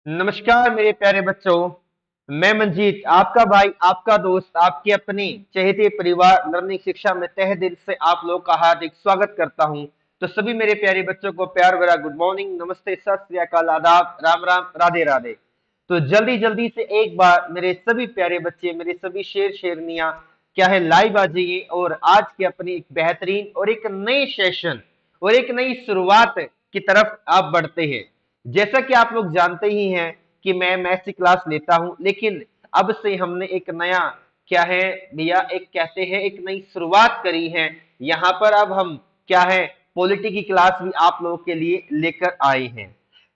नमस्कार मेरे प्यारे बच्चों। मैं मंजीत, आपका भाई, आपका दोस्त, आपके अपने चहेते परिवार लर्निंग शिक्षा में तहे दिल से आप लोग का हार्दिक स्वागत करता हूं। तो सभी मेरे प्यारे बच्चों को प्यार भरा गुड मॉर्निंग, नमस्ते, सत श्री अकाल, आदाब, राम राम, राधे राधे। तो जल्दी जल्दी से एक बार मेरे सभी प्यारे बच्चे, मेरे सभी शेर शेरनियां क्या है, लाइव आ जाइए और आज के अपनी एक बेहतरीन और एक नए सेशन और एक नई शुरुआत की तरफ आप बढ़ते हैं। जैसा कि आप लोग जानते ही हैं कि मैं मैथ्स की क्लास लेता हूं, लेकिन अब से हमने एक नया क्या है भैया, एक कहते हैं एक नई शुरुआत करी है। यहाँ पर अब हम क्या है, पॉलिटी की क्लास भी आप लोगों के लिए लेकर आए हैं।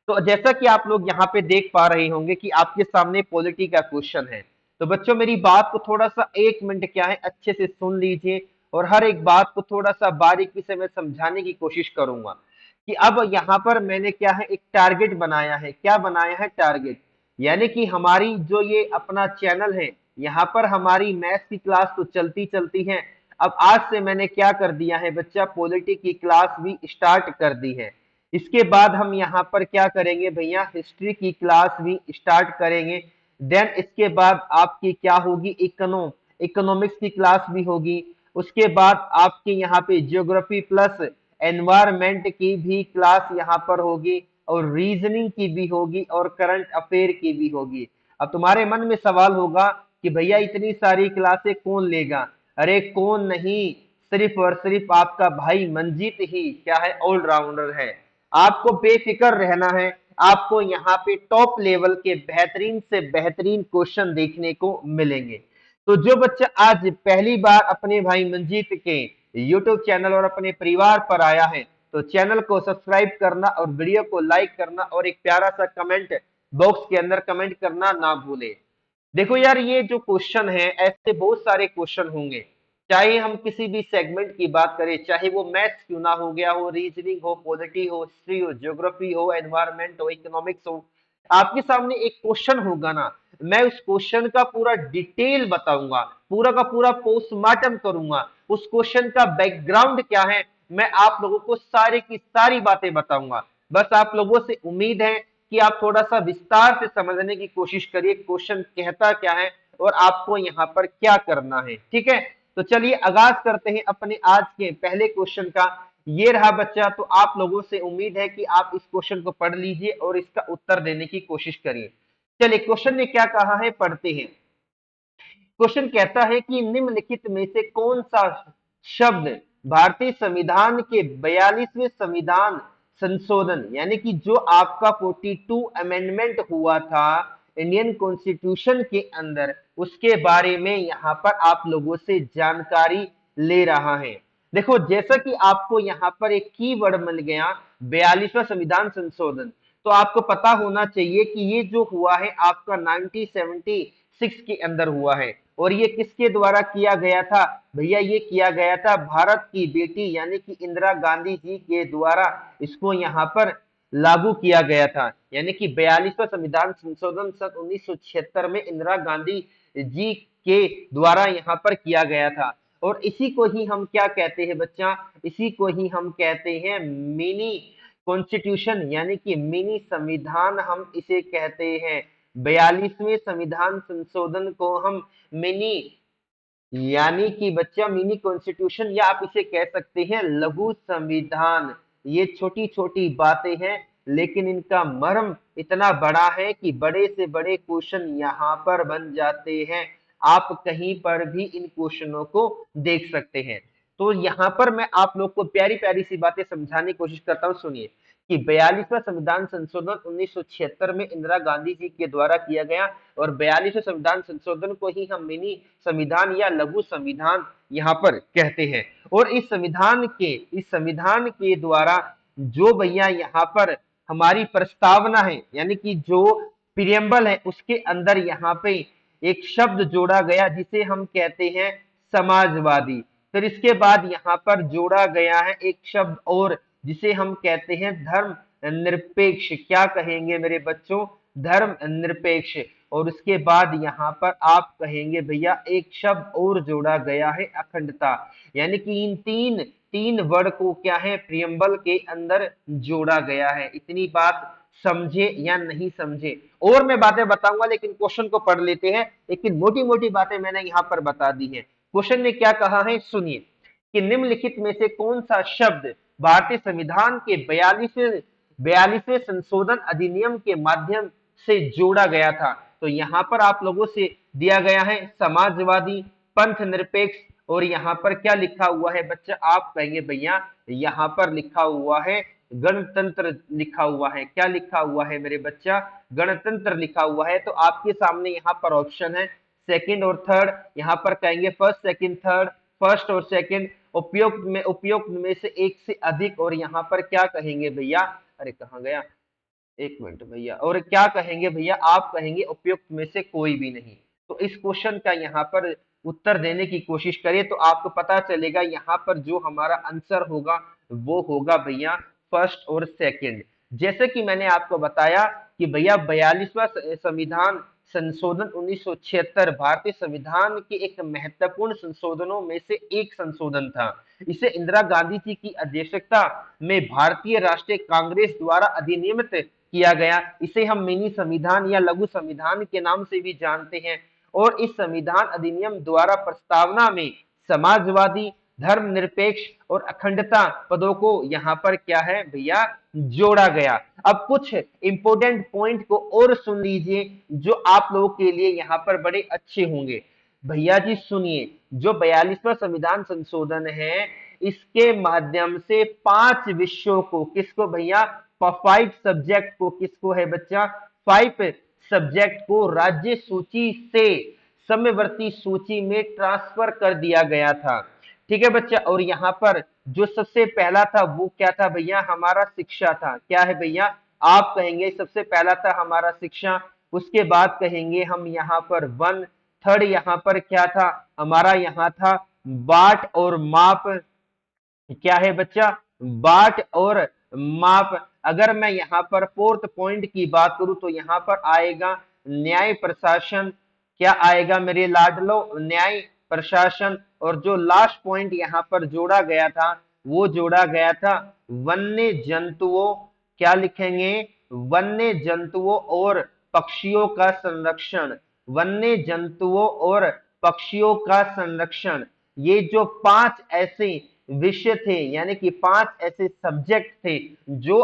तो जैसा कि आप लोग यहाँ पे देख पा रहे होंगे कि आपके सामने पॉलिटी का क्वेश्चन है। तो बच्चों मेरी बात को थोड़ा सा 1 मिनट क्या है अच्छे से सुन लीजिए और हर एक बात को थोड़ा सा बारीकी से मैं समझाने की कोशिश करूंगा कि अब यहाँ पर मैंने क्या है एक टारगेट बनाया है। क्या बनाया है? टारगेट। यानी कि हमारी जो ये अपना चैनल है, यहाँ पर हमारी मैथ्स की क्लास तो चलती चलती है। अब आज से मैंने क्या कर दिया है बच्चा, पॉलिटी की क्लास भी स्टार्ट कर दी है। इसके बाद हम यहाँ पर क्या करेंगे भैया, हिस्ट्री की क्लास भी स्टार्ट करेंगे। देन इसके बाद आपकी क्या होगी, इकोनॉमिक्स की क्लास भी होगी। उसके बाद आपके यहाँ पे ज्योग्राफी प्लस एनवायरमेंट की भी क्लास यहाँ पर होगी और रीजनिंग की भी होगी और करंट अफेयर की भी होगी। अब तुम्हारे मन में सवाल होगा कि भैया इतनी सारी क्लासें कौन लेगा? अरे कौन नहीं, सिर्फ और सिर्फ आपका भाई मंजीत ही क्या है, ऑलराउंडर है। आपको बेफिक्र रहना है। आपको यहाँ पे टॉप लेवल के बेहतरीन से बेहतरीन क्वेश्चन देखने को मिलेंगे। तो जो बच्चा आज पहली बार अपने भाई मंजीत के यूट्यूब चैनल और अपने परिवार पर आया है, तो चैनल को सब्सक्राइब करना और वीडियो को लाइक करना और एक प्यारा सा कमेंट बॉक्स के अंदर कमेंट करना ना भूले। देखो यार, ये जो क्वेश्चन है, ऐसे बहुत सारे क्वेश्चन होंगे। चाहे हम किसी भी सेगमेंट की बात करें, चाहे वो मैथ्स क्यों ना हो गया हो, रीजनिंग हो, पॉलिटी हो, हिस्ट्री हो, ज्योग्राफी हो, एनवायरमेंट हो, इकोनॉमिक्स हो, आपके सामने एक क्वेश्चन होगा ना, मैं उस क्वेश्चन का पूरा डिटेल बताऊंगा, पूरा का पूरा पोस्टमार्टम करूंगा। उस क्वेश्चन का बैकग्राउंड क्या है, मैं आप लोगों को सारी की सारी बातें बताऊंगा। बस आप लोगों से उम्मीद है कि आप थोड़ा सा विस्तार से समझने की कोशिश करिए, क्वेश्चन कहता क्या है और आपको यहाँ पर क्या करना है। ठीक है, तो चलिए आगाज करते हैं अपने आज के पहले क्वेश्चन का। ये रहा बच्चा, तो आप लोगों से उम्मीद है कि आप इस क्वेश्चन को पढ़ लीजिए और इसका उत्तर देने की कोशिश करिए। चलिए क्वेश्चन ने क्या कहा है, पढ़ते हैं। क्वेश्चन कहता है कि निम्नलिखित में से कौन सा शब्द भारतीय संविधान के 42वें संविधान संशोधन, यानी कि जो आपका 42 अमेंडमेंट हुआ था इंडियन कॉन्स्टिट्यूशन के अंदर, उसके बारे में यहाँ पर आप लोगों से जानकारी ले रहा है। देखो, जैसा कि आपको यहाँ पर एक कीवर्ड मिल गया, 42वां संविधान संशोधन, तो आपको पता होना चाहिए कि ये जो हुआ है आपका 1976 के अंदर हुआ है। और ये किसके द्वारा किया गया था भैया? ये किया गया था भारत की बेटी यानी कि इंदिरा गांधी जी के द्वारा इसको यहाँ पर लागू किया गया था। यानी कि 42वां संविधान संशोधन सन 1976 में इंदिरा गांधी जी के द्वारा यहाँ पर किया गया था। और इसी को ही हम क्या कहते हैं बच्चा? इसी को ही हम कहते हैं मिनी कॉन्स्टिट्यूशन, यानी कि मिनी संविधान हम इसे कहते हैं। 42वें संविधान संशोधन को हम मिनी, यानी कि बच्चा मिनी कॉन्स्टिट्यूशन, या आप इसे कह सकते हैं लघु संविधान। ये छोटी छोटी बातें हैं, लेकिन इनका मर्म इतना बड़ा है कि बड़े से बड़े क्वेश्चन यहाँ पर बन जाते हैं। आप कहीं पर भी इन क्वेश्चनों को देख सकते हैं। तो यहाँ पर मैं आप लोग को प्यारी प्यारी सी बातें समझाने की कोशिश करता हूँ। सुनिए कि 42वां संविधान संशोधन 1976 में इंदिरा गांधी जी के द्वारा किया गया और 42वें संविधान संशोधन को ही हम मिनी संविधान या लघु संविधान यहाँ पर कहते हैं। और इस संविधान के द्वारा जो भैया यहाँ पर हमारी प्रस्तावना है, यानी कि जो प्रियम्बल है, उसके अंदर यहाँ पे एक शब्द जोड़ा गया जिसे हम कहते हैं समाजवादी। फिर इसके बाद यहाँ पर जोड़ा गया है एक शब्द और जिसे हम कहते हैं धर्म निरपेक्ष। क्या कहेंगे मेरे बच्चों? धर्म निरपेक्ष। और उसके बाद यहाँ पर आप कहेंगे भैया एक शब्द और जोड़ा गया है अखंडता। यानी कि इन तीन तीन वर्ड को क्या है, प्रियम्बल के अंदर जोड़ा गया है। इतनी बात समझे या नहीं समझे। और मैं बातें बताऊंगा, लेकिन क्वेश्चन को पढ़ लेते हैं। लेकिन मोटी मोटी बातें मैंने यहाँ पर बता दी है। क्वेश्चन ने क्या कहा है, सुनिए कि निम्नलिखित में से कौन सा शब्द भारतीय संविधान के 42वें संशोधन अधिनियम के माध्यम से जोड़ा गया था। तो यहाँ पर आप लोगों से दिया गया है समाजवादी, पंथ निरपेक्ष, और यहाँ पर क्या लिखा हुआ है बच्चा, आप कहेंगे भैया यहाँ पर लिखा हुआ है गणतंत्र लिखा हुआ है। क्या लिखा हुआ है मेरे बच्चा, गणतंत्र लिखा हुआ है। तो आपके सामने यहाँ पर ऑप्शन है सेकंड और थर्ड, यहाँ पर कहेंगे फर्स्ट सेकंड थर्ड, फर्स्ट और सेकंड, उपयुक्त में से एक से अधिक, और यहाँ पर क्या कहेंगे भैया, अरे कहाँ गया, एक मिनट भैया, और क्या कहेंगे भैया, आप कहेंगे उपयुक्त में से कोई भी नहीं। तो इस क्वेश्चन का यहाँ पर उत्तर देने की कोशिश करिए तो आपको पता चलेगा यहाँ पर जो हमारा आंसर होगा वो होगा भैया फर्स्ट और सेकंड। जैसे कि मैंने आपको बताया कि भैया 42वां संविधान संशोधन 1976 भारतीय संविधान के एक महत्वपूर्ण संशोधनों में से एक संशोधन था। इसे इंदिरा गांधी जी की अध्यक्षता में भारतीय राष्ट्रीय कांग्रेस द्वारा अधिनियमित किया गया। इसे हम मिनी संविधान या लघु संविधान के नाम से भी जानते हैं। और इस संविधान अधिनियम द्वारा प्रस्तावना में समाजवादी, धर्मनिरपेक्ष और अखंडता पदों को यहाँ पर क्या है भैया जोड़ा गया। अब कुछ इंपोर्टेंट पॉइंट को और सुन लीजिए जो आप लोगों के लिए यहाँ पर बड़े अच्छे होंगे। भैया जी सुनिए, जो 42वां संविधान संशोधन है इसके माध्यम से 5 विषयों को, किसको भैया, 5 सब्जेक्ट को, किसको है बच्चा, 5 सब्जेक्ट को राज्य सूची से समवर्ती सूची में ट्रांसफर कर दिया गया था। ठीक है बच्चा। और यहाँ पर जो सबसे पहला था वो क्या था भैया, हमारा शिक्षा था। क्या है भैया, आप कहेंगे सबसे पहला था हमारा शिक्षा। उसके बाद कहेंगे हम यहाँ पर वन, थर्ड यहाँ पर क्या था हमारा, यहाँ था बाट और माप। क्या है बच्चा, बाट और माप। अगर मैं यहाँ पर फोर्थ पॉइंट की बात करूं तो यहाँ पर आएगा न्याय प्रशासन। क्या आएगा मेरे लाडलो, न्याय प्रशासन। और जो लास्ट पॉइंट यहाँ पर जोड़ा गया था वो जोड़ा गया था वन्य जंतुओं, क्या लिखेंगे, वन्य जंतुओं और पक्षियों का संरक्षण, वन्य जंतुओं और पक्षियों का संरक्षण। ये जो 5 ऐसे विषय थे, यानी कि 5 ऐसे सब्जेक्ट थे जो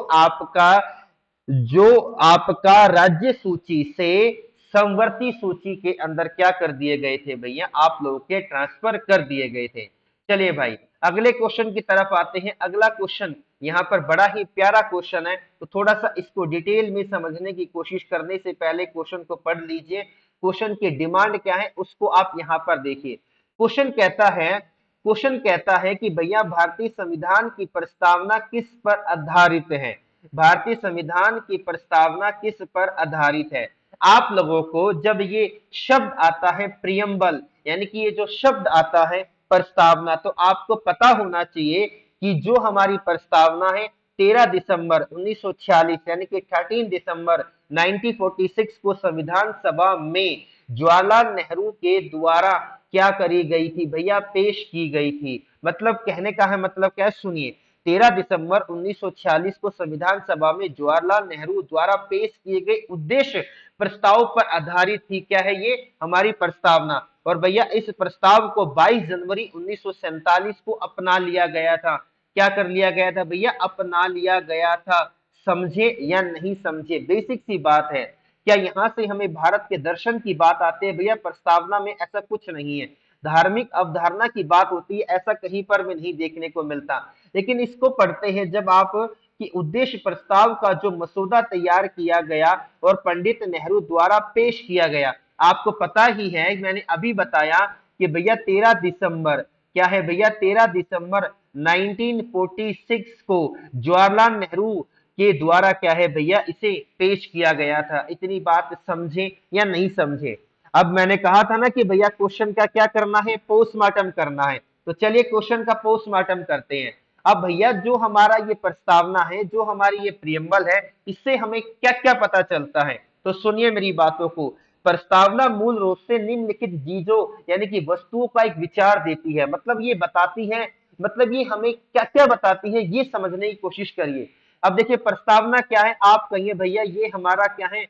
आपका राज्य सूची से समवर्ती सूची के अंदर क्या कर दिए गए थे भैया, आप लोगों के ट्रांसफर कर दिए गए थे। चलिए भाई अगले क्वेश्चन की तरफ आते हैं। अगला क्वेश्चन यहाँ पर बड़ा ही प्यारा क्वेश्चन है, तो थोड़ा सा इसको डिटेल में समझने की कोशिश करने से पहले क्वेश्चन को पढ़ लीजिए। क्वेश्चन की डिमांड क्या है उसको आप यहाँ पर देखिए। क्वेश्चन कहता है कि भैया भारतीय संविधान की प्रस्तावना किस पर आधारित है, भारतीय संविधान की प्रस्तावना किस पर आधारित है। आप लोगों को जब ये शब्द आता है प्रियम्बल, यानी कि ये जो शब्द आता है प्रस्तावना, तो आपको पता होना चाहिए कि जो हमारी प्रस्तावना है 13 दिसंबर 1946 यानी कि 13 दिसंबर 1946 को संविधान सभा में जवाहरलाल नेहरू के द्वारा क्या करी गई थी भैया, पेश की गई थी। मतलब कहने का है मतलब क्या है, सुनिए 13 दिसंबर 1946 को संविधान सभा में जवाहरलाल नेहरू द्वारा पेश किए गए उद्देश्य प्रस्ताव पर आधारित थी। क्या है ये, हमारी प्रस्तावना। और भैया इस प्रस्ताव को 22 जनवरी 1947 को अपना लिया गया था। क्या कर लिया गया था भैया, अपना लिया गया था। समझे या नहीं समझे, बेसिक सी बात है। क्या यहाँ से हमें भारत के दर्शन की बात आती है भैया, प्रस्तावना में ऐसा कुछ नहीं है। धार्मिक अवधारणा की बात होती है, ऐसा कहीं पर भी नहीं देखने को मिलता। लेकिन इसको पढ़ते हैं जब आप कि उद्देश्य प्रस्ताव का जो मसौदा तैयार किया गया और पंडित नेहरू द्वारा पेश किया गया। आपको पता ही है, मैंने अभी बताया कि भैया 13 दिसंबर, क्या है भैया 13 दिसंबर 1946 को जवाहरलाल नेहरू के द्वारा क्या है भैया इसे पेश किया गया था। इतनी बात समझे या नहीं समझे। अब मैंने कहा था ना कि भैया क्वेश्चन का क्या करना है, पोस्टमार्टम करना है। तो चलिए क्वेश्चन का पोस्टमार्टम करते हैं। अब भैया जो हमारा ये प्रस्तावना है, जो हमारी ये प्रियम्बल है, इससे हमें क्या क्या पता चलता है, तो सुनिए मेरी बातों को। प्रस्तावना मूल रूप से निम्नलिखित चीजों यानी कि वस्तुओं का एक विचार देती है। मतलब ये बताती है, मतलब ये हमें क्या क्या बताती है ये समझने की कोशिश करिए। अब देखिए प्रस्तावना क्या है, आप कहिए भैया ये हमारा क्या है,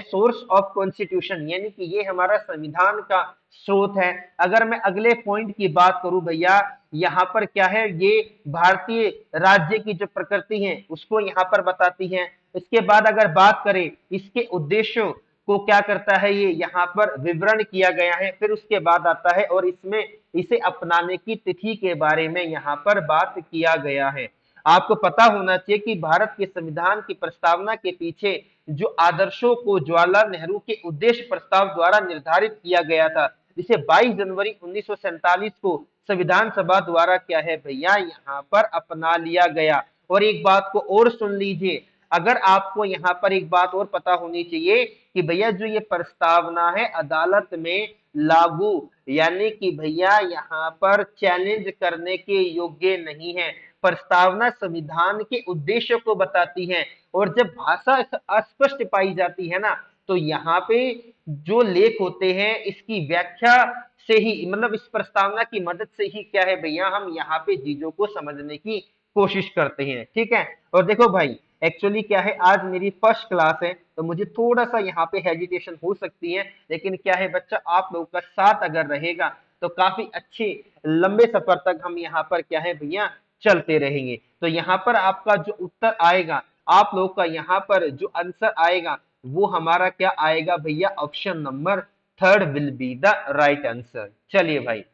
सोर्स ऑफ कॉन्स्टिट्यूशन, यानी कि ये हमारा संविधान का स्रोत है। अगर मैं अगले पॉइंट की बात करूं भैया, यहाँ पर क्या है, ये भारतीय राज्य की जो प्रकृति है उसको यहाँ पर बताती है। इसके बाद अगर बात करें इसके उद्देश्यों को क्या करता है, ये यहाँ पर विवरण किया गया है। फिर उसके बाद आता है और इसमें इसे अपनाने की तिथि के बारे में यहाँ पर बात किया गया है। आपको पता होना चाहिए कि भारत के संविधान की प्रस्तावना के पीछे जो आदर्शों को जवाहरलाल नेहरू के उद्देश्य प्रस्ताव द्वारा निर्धारित किया गया था, जिसे 22 जनवरी 1947 को संविधान सभा द्वारा क्या है भैया यहाँ पर अपना लिया गया। और एक बात को और सुन लीजिए, अगर आपको यहाँ पर एक बात और पता होनी चाहिए कि भैया जो ये प्रस्तावना है अदालत में लागू, यानी कि भैया यहाँ पर चैलेंज करने के योग्य नहीं है। प्रस्तावना संविधान के उद्देश्य को बताती है, और जब भाषा अस्पष्ट पाई जाती है ना, तो यहाँ पे जो लेख होते हैं इसकी व्याख्या से ही, मतलब इस प्रस्तावना की मदद से ही क्या है भैया हम यहाँ पे चीजों को समझने की कोशिश करते हैं। ठीक है, और देखो भाई एक्चुअली क्या है, आज मेरी फर्स्ट क्लास है तो मुझे थोड़ा सा यहाँ पे हेजिटेशन हो सकती है, लेकिन क्या है बच्चा, आप लोगों का साथ अगर रहेगा तो काफी अच्छे लंबे सफर तक हम यहाँ पर क्या है भैया चलते रहेंगे। तो यहाँ पर आपका जो उत्तर आएगा, आप लोगों का यहाँ पर जो आंसर आएगा वो हमारा क्या आएगा भैया, option number third will be the right answer. चलिए भाई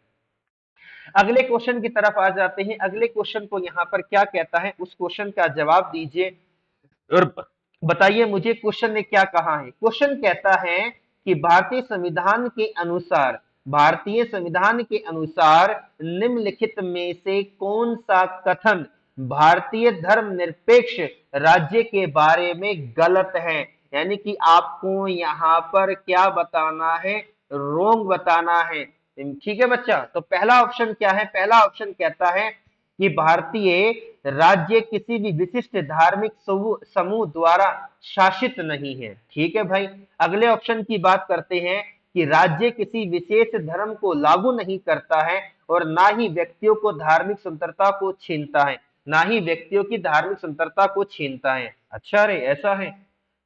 अगले क्वेश्चन की तरफ आ जाते हैं। अगले क्वेश्चन को यहाँ पर क्या कहता है, उस क्वेश्चन का जवाब दीजिए और बताइए मुझे क्वेश्चन ने क्या कहा है। क्वेश्चन कहता है कि भारतीय संविधान के अनुसार निम्नलिखित में से कौन सा कथन भारतीय धर्मनिरपेक्ष राज्य के बारे में गलत है, यानी कि आपको यहाँ पर क्या बताना है, रोंग बताना है। ठीक है बच्चा, तो पहला ऑप्शन क्या है, पहला ऑप्शन कहता है कि भारतीय राज्य किसी भी विशिष्ट धार्मिक समूह द्वारा शासित नहीं है। ठीक है भाई, अगले ऑप्शन की बात करते हैं कि राज्य किसी विशेष धर्म को लागू नहीं करता है और ना ही व्यक्तियों को धार्मिक स्वतंत्रता को छीनता है, ना ही व्यक्तियों की धार्मिक स्वतंत्रता को छीनता है। अच्छा रे, ऐसा है।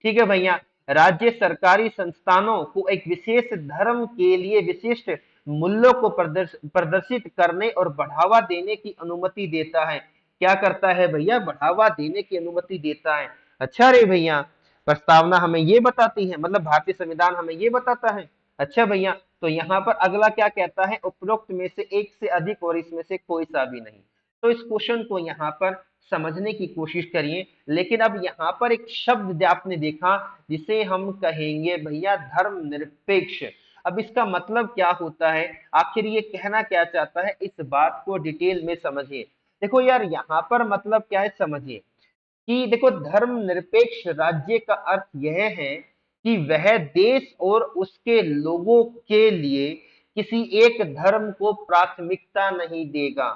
ठीक है भैया, राज्य सरकारी संस्थानों को एक विशेष धर्म के लिए विशिष्ट मूल्यों को प्रदर्शित करने और बढ़ावा देने की अनुमति देता है। क्या करता है भैया, बढ़ावा देने की अनुमति देता है। अच्छा रे भैया, प्रस्तावना हमें ये बताती है, मतलब भारतीय संविधान हमें ये बताता है। अच्छा भैया, तो यहाँ पर अगला क्या कहता है, उपरोक्त में से एक से अधिक और इसमें से कोई सा भी नहीं। तो इस क्वेश्चन को यहाँ पर समझने की कोशिश करिए। लेकिन अब यहाँ पर एक शब्द आपने देखा जिसे हम कहेंगे भैया धर्मनिरपेक्ष। अब इसका मतलब क्या होता है, आखिर ये कहना क्या चाहता है, इस बात को डिटेल में समझिए। देखो यार, यहाँ पर मतलब क्या है समझिए कि देखो धर्मनिरपेक्ष राज्य का अर्थ यह है कि वह देश और उसके लोगों के लिए किसी एक धर्म को प्राथमिकता नहीं देगा।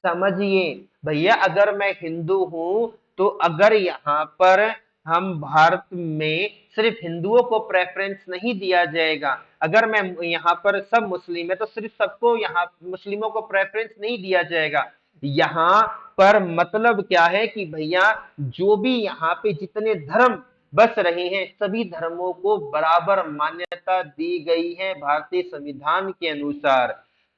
समझिए भैया, अगर मैं हिंदू हूं तो अगर यहाँ पर हम भारत में सिर्फ हिंदुओं को प्रेफरेंस नहीं दिया जाएगा, अगर मैं यहाँ पर सब मुस्लिम है तो सिर्फ सबको यहाँ मुस्लिमों को प्रेफरेंस नहीं दिया जाएगा। यहाँ पर मतलब क्या है कि भैया जो भी यहाँ पे जितने धर्म बस रहे हैं सभी धर्मों को बराबर मान्यता दी गई है भारतीय संविधान के अनुसार।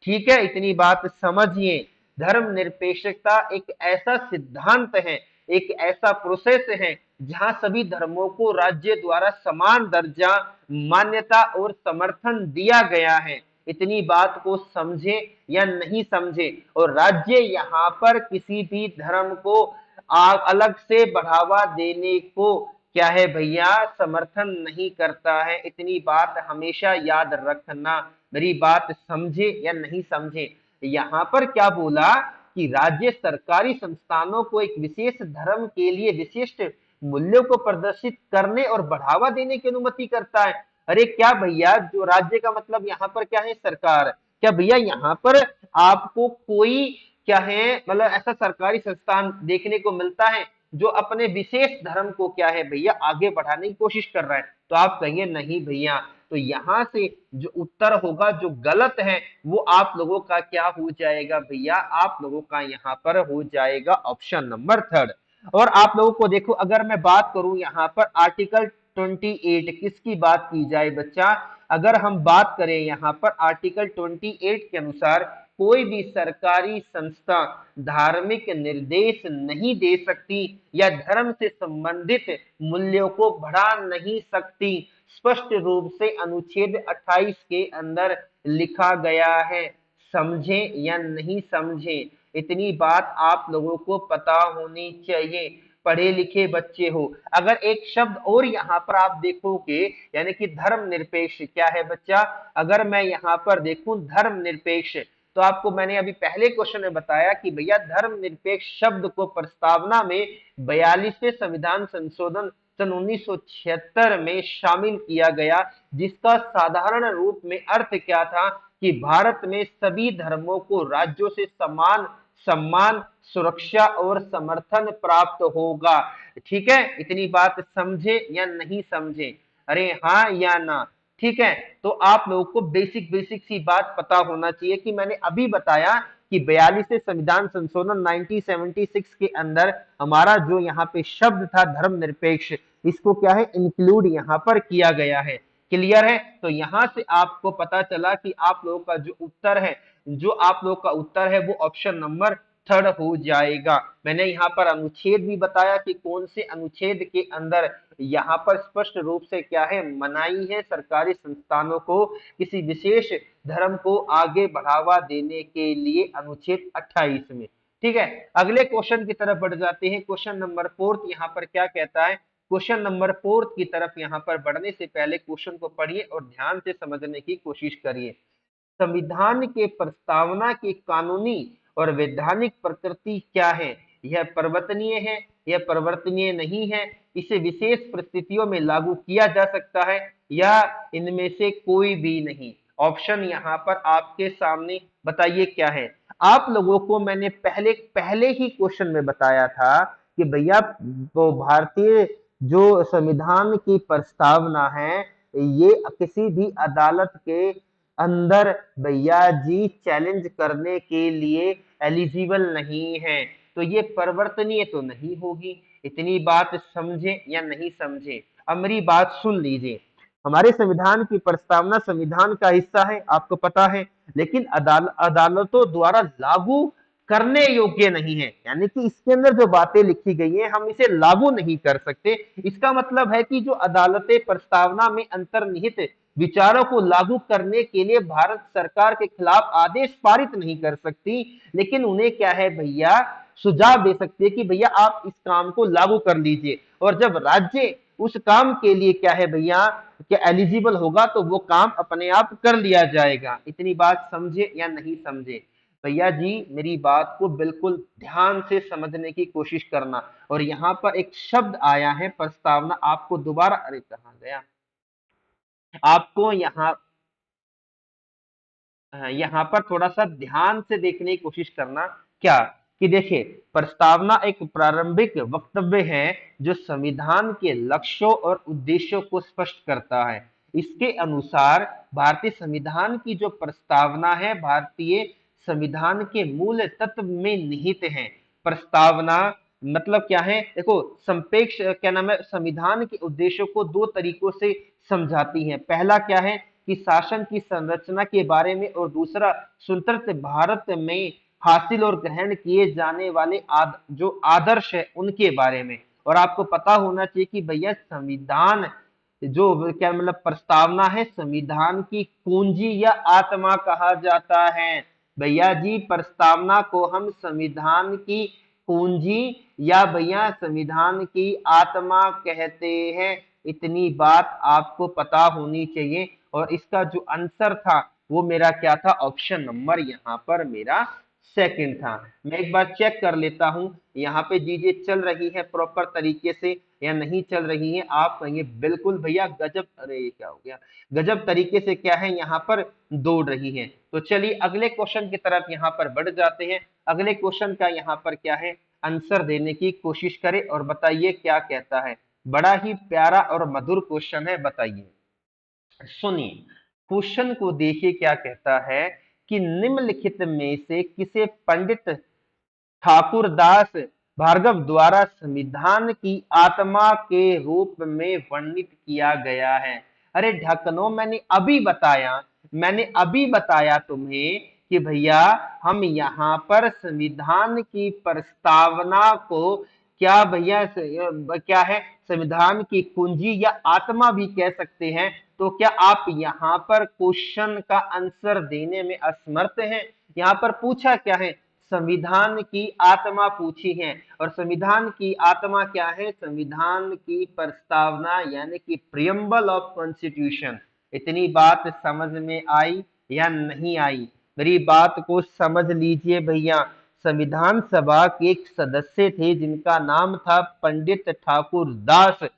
ठीक है, इतनी बात समझिए। धर्मनिरपेक्षता एक ऐसा सिद्धांत है, एक ऐसा प्रोसेस है जहां सभी धर्मों को राज्य द्वारा समान दर्जा, मान्यता और समर्थन दिया गया है। इतनी बात को समझे या नहीं समझे, और राज्य यहाँ पर किसी भी धर्म को अलग से बढ़ावा देने को क्या है भैया समर्थन नहीं करता है। इतनी बात हमेशा याद रखना। मेरी बात समझे या नहीं समझे, यहाँ पर क्या बोला कि राज्य सरकारी संस्थानों को एक विशेष धर्म के लिए विशिष्ट मूल्यों को प्रदर्शित करने और बढ़ावा देने की अनुमति करता है। अरे क्या भैया, जो राज्य का मतलब यहाँ पर क्या है, सरकार। क्या भैया यहाँ पर आपको कोई क्या है, मतलब ऐसा सरकारी संस्थान देखने को मिलता है जो अपने विशेष धर्म को क्या है भैया आगे बढ़ाने की कोशिश कर रहा है? तो आप कहिए नहीं भैया। तो यहां से जो उत्तर होगा जो गलत है वो आप लोगों का क्या हो जाएगा भैया, आप लोगों का यहाँ पर हो जाएगा ऑप्शन नंबर थर्ड। और आप लोगों को देखो, अगर मैं बात करूं यहाँ पर आर्टिकल 28 किसकी बात की जाए बच्चा, अगर हम बात करें यहाँ पर आर्टिकल 28 के अनुसार कोई भी सरकारी संस्था धार्मिक निर्देश नहीं दे सकती या धर्म से संबंधित मूल्यों को बढ़ा नहीं सकती, स्पष्ट रूप से अनुच्छेद 28 के अंदर लिखा गया है। समझे या नहीं समझे, इतनी बात आप लोगों को पता होनी चाहिए, पढ़े लिखे बच्चे हो। अगर एक शब्द और यहाँ पर आप देखोगे, यानी कि धर्मनिरपेक्ष क्या है बच्चा, अगर मैं यहाँ पर देखूं धर्मनिरपेक्ष, तो आपको मैंने अभी पहले क्वेश्चन में बताया कि भैया धर्मनिरपेक्ष शब्द को प्रस्तावना में 42वें संविधान संशोधन सन 1976 में शामिल किया गया, जिसका साधारण रूप में अर्थ क्या था कि भारत में सभी धर्मों को राज्यों से समान सम्मान, सुरक्षा और समर्थन प्राप्त होगा। ठीक है, इतनी बात समझे या नहीं समझे, अरे हाँ या ना। ठीक है, तो आप लोगों को बेसिक बेसिक सी बात पता होना चाहिए कि मैंने अभी बताया कि 42वें संविधान संशोधन 1976 के अंदर हमारा जो यहाँ पे शब्द था धर्मनिरपेक्ष, इसको क्या है इंक्लूड यहाँ पर किया गया है। क्लियर है, तो यहां से आपको पता चला कि आप लोगों का जो उत्तर है, जो आप लोग का उत्तर है वो ऑप्शन नंबर थर्ड हो जाएगा। मैंने यहाँ पर अनुच्छेद भी बताया कि कौन से अनुच्छेद के अंदर यहाँ पर स्पष्ट रूप से क्या है मनाही है सरकारी संस्थानों को किसी विशेष धर्म को आगे बढ़ावा देने के लिए, अनुच्छेद 28 में। ठीक है, अगले क्वेश्चन की तरफ बढ़ जाते हैं। क्वेश्चन नंबर 4 यहाँ पर क्या कहता है, क्वेश्चन नंबर 4 की तरफ यहाँ पर बढ़ने से पहले क्वेश्चन को पढ़िए और ध्यान से समझने की कोशिश करिए। संविधान के प्रस्तावना की कानूनी और वैधानिक प्रकृति क्या है, यह परिवर्तनीय है, यह परिवर्तनीय नहीं है, इसे विशेष परिस्थितियों में लागू किया जा सकता है, या इनमें से कोई भी नहीं। ऑप्शन यहाँ पर आपके सामने, बताइए क्या है। आप लोगों को मैंने पहले पहले ही क्वेश्चन में बताया था कि भैया वो भारतीय जो संविधान की प्रस्तावना है, ये किसी भी अदालत के अंदर भैया जी चैलेंज करने के लिए एलिजिबल नहीं है, तो ये परिवर्तनीय तो नहीं होगी। इतनी बात समझे या नहीं समझे, अब मेरी बात सुन लीजिए। हमारे संविधान की प्रस्तावना संविधान का हिस्सा है, आपको पता है, लेकिन अदालतों द्वारा लागू करने योग्य नहीं है, यानी कि इसके अंदर जो बातें लिखी गई है हम इसे लागू नहीं कर सकते। इसका मतलब है कि जो अदालतें प्रस्तावना में अंतर्निहित विचारों को लागू करने के लिए भारत सरकार के खिलाफ आदेश पारित नहीं कर सकती, लेकिन उन्हें क्या है भैया सुझाव दे सकती है कि भैया आप इस काम को लागू कर लीजिए, और जब राज्य उस काम के लिए क्या है भैया क्या एलिजिबल होगा तो वो काम अपने आप कर लिया जाएगा। इतनी बात समझे या नहीं समझे भैया जी, मेरी बात को बिल्कुल ध्यान से समझने की कोशिश करना। और यहाँ पर एक शब्द आया है प्रस्तावना, आपको दोबारा, अरे कहाँ गया, आपको यहाँ पर थोड़ा सा ध्यान से देखने की कोशिश करना। क्या कि देखिए, प्रस्तावना एक प्रारंभिक वक्तव्य है जो संविधान के लक्ष्यों और उद्देश्यों को स्पष्ट करता है। इसके अनुसार भारतीय संविधान की जो प्रस्तावना है भारतीय संविधान के मूल तत्व में निहित है। प्रस्तावना मतलब क्या है, देखो संपेक्ष क्या नाम है, संविधान के उद्देश्यों को दो तरीकों से समझाती है। पहला क्या है कि शासन की संरचना के बारे में, और दूसरा स्वतंत्र भारत में हासिल और ग्रहण किए जाने वाले जो आदर्श है उनके बारे में। और आपको पता होना चाहिए कि भैया संविधान जो क्या मतलब प्रस्तावना है संविधान की कुंजी या आत्मा कहा जाता है। भैया जी प्रस्तावना को हम संविधान की कुंजी या भैया संविधान की आत्मा कहते हैं। इतनी बात आपको पता होनी चाहिए। और इसका जो आंसर था वो मेरा क्या था, ऑप्शन नंबर यहाँ पर मेरा सेकंड था। मैं एक बार चेक कर लेता हूं यहाँ पे चीजें चल रही है प्रॉपर तरीके से या नहीं चल रही है। आप कहेंगे बिल्कुल भैया गजब, अरे ये क्या हो गया, गजब तरीके से क्या है यहाँ पर दौड़ रही है। तो चलिए अगले क्वेश्चन की तरफ यहाँ पर बढ़ जाते हैं। अगले क्वेश्चन का यहाँ पर क्या है आंसर देने की कोशिश करें और बताइए क्या कहता है। बड़ा ही प्यारा और मधुर क्वेश्चन है, बताइए, सुनिए क्वेश्चन को देखिए क्या कहता है कि निम्नलिखित में से किसे पंडित ठाकुरदास भार्गव द्वारा संविधान की आत्मा के रूप में वर्णित किया गया है। अरे ढक्कनों, मैंने अभी बताया तुम्हें कि भैया हम यहाँ पर संविधान की प्रस्तावना को क्या भैया क्या है, संविधान की कुंजी या आत्मा भी कह सकते हैं। तो क्या आप यहाँ पर क्वेश्चन का आंसर देने में असमर्थ हैं? यहाँ पर पूछा क्या है, संविधान की आत्मा पूछी है, और संविधान की आत्मा क्या है, संविधान की प्रस्तावना यानी कि प्रियम्बल ऑफ कॉन्स्टिट्यूशन। इतनी बात समझ में आई या नहीं आई? मेरी बात को समझ लीजिए भैया। संविधान सभा के एक सदस्य थे जिनका नाम था पंडित ठाकुर दास।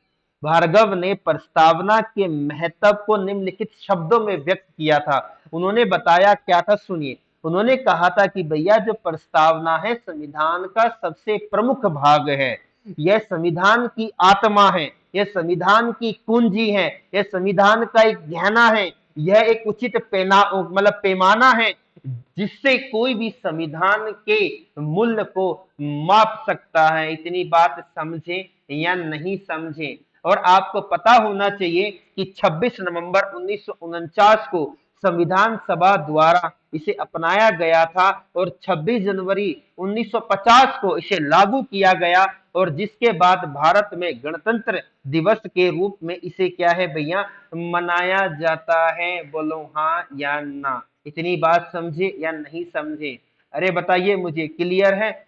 भार्गव ने प्रस्तावना के महत्व को निम्नलिखित शब्दों में व्यक्त किया था। उन्होंने बताया क्या था, सुनिए। उन्होंने कहा था कि भैया जो प्रस्तावना है संविधान का सबसे प्रमुख भाग है, यह संविधान की आत्मा है, यह संविधान की कुंजी है, यह संविधान का एक गहना है, यह एक उचित पैमाना है जिससे कोई भी संविधान के मूल्य को माप सकता है। इतनी बात समझे या नहीं समझे? और आपको पता होना चाहिए कि 26 नवंबर 1949 को संविधान सभा द्वारा इसे अपनाया गया था और 26 जनवरी 1950 को इसे लागू किया गया, और जिसके बाद भारत में गणतंत्र दिवस के रूप में इसे क्या है भैया, मनाया जाता है। बोलो हाँ या ना? इतनी बात समझे या नहीं समझे? अरे बताइए मुझे, क्लियर है?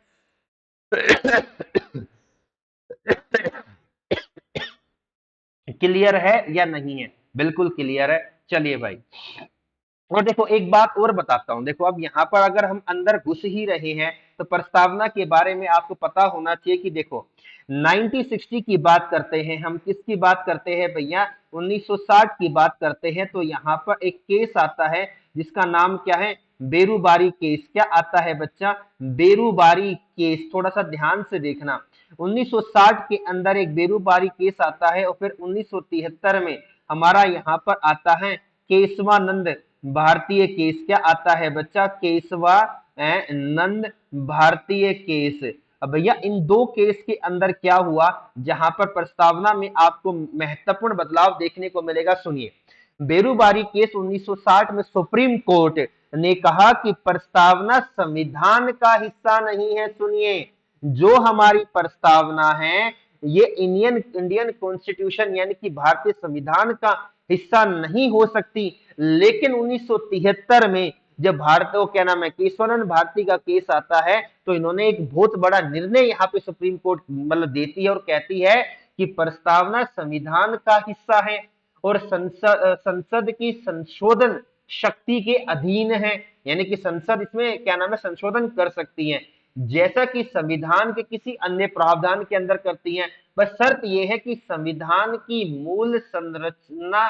क्लियर है या नहीं है? बिल्कुल क्लियर है। चलिए भाई, और देखो एक बात और बताता हूं। देखो अब यहाँ पर अगर हम अंदर घुस ही रहे हैं तो प्रस्तावना के बारे में आपको पता होना चाहिए कि देखो 1960 की बात करते हैं हम, किसकी बात करते हैं भैया, 1960 की बात करते हैं। तो यहाँ पर एक केस आता है जिसका नाम क्या है, बेरूबारी केस। क्या आता है बच्चा? बेरूबारी केस। थोड़ा सा ध्यान से देखना। 1960 के अंदर एक बेरूबारी केस आता है, और फिर 1973 में हमारा यहाँ पर आता है केशवानंद भारतीय केस। क्या आता है बच्चा? केशवानंद भारतीय केस। अब भैया इन दो केस के अंदर क्या हुआ, जहां पर प्रस्तावना में आपको महत्वपूर्ण बदलाव देखने को मिलेगा। सुनिए, बेरूबारी केस 1960 में सुप्रीम कोर्ट ने कहा कि प्रस्तावना संविधान का हिस्सा नहीं है। सुनिए, जो हमारी प्रस्तावना है ये इंडियन कॉन्स्टिट्यूशन यानी कि भारतीय संविधान का हिस्सा नहीं हो सकती। लेकिन 1973 में जब भारत को क्या नाम है, केशवानंद भारती का केस आता है, तो इन्होंने एक बहुत बड़ा निर्णय यहाँ पे सुप्रीम कोर्ट देती है और कहती है कि प्रस्तावना संविधान का हिस्सा है और संसद की संशोधन शक्ति के अधीन है। यानी कि संसद इसमें क्या नाम है, संशोधन कर सकती है, जैसा कि संविधान के किसी अन्य प्रावधान के अंदर करती है। बस शर्त यह है कि संविधान की मूल संरचना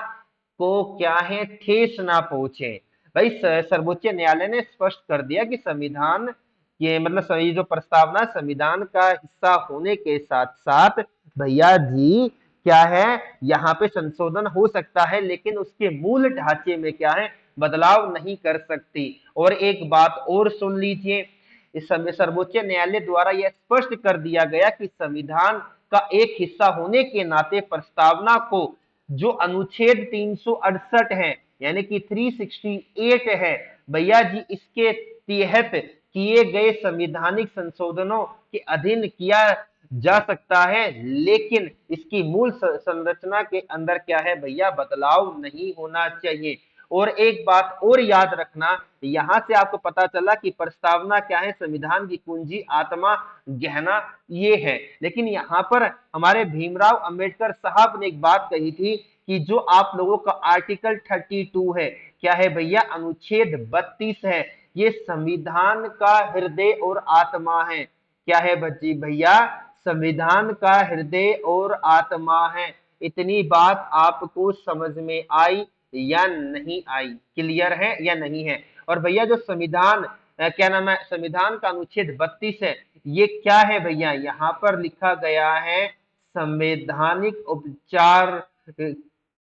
को क्या है, ठेस ना पहुंचे। भाई सर्वोच्च न्यायालय ने स्पष्ट कर दिया कि संविधान ये ये जो प्रस्तावना संविधान का हिस्सा होने के साथ साथ भैया जी क्या है, यहाँ पे संशोधन हो सकता है, लेकिन उसके मूल ढांचे में क्या है, बदलाव नहीं कर सकती। और एक बात और सुन लीजिए, इस समय सर्वोच्च न्यायालय द्वारा यह स्पष्ट कर दिया गया कि संविधान का एक हिस्सा होने के नाते प्रस्तावना को जो अनुच्छेद 368 है यानी कि 368 है भैया जी, इसके तहत किए गए संविधानिक संशोधनों के अधीन किया जा सकता है, लेकिन इसकी मूल संरचना के अंदर क्या है भैया, बदलाव नहीं होना चाहिए। और एक बात और याद रखना, यहां से आपको पता चला कि प्रस्तावना क्या है, संविधान की कुंजी, आत्मा, गहना ये है। लेकिन यहाँ पर हमारे भीमराव अंबेडकर साहब ने एक बात कही थी कि जो आप लोगों का आर्टिकल 32 है, क्या है भैया, अनुच्छेद 32 है, ये संविधान का हृदय और आत्मा है। क्या है बच्ची भैया, संविधान का हृदय और आत्मा है। इतनी बात आपको समझ में आई या नहीं आई? क्लियर है या नहीं है? और भैया जो संविधान क्या नाम है, संविधान का अनुच्छेद 32 है, ये क्या है भैया, यहाँ पर लिखा गया है संवैधानिक उपचार,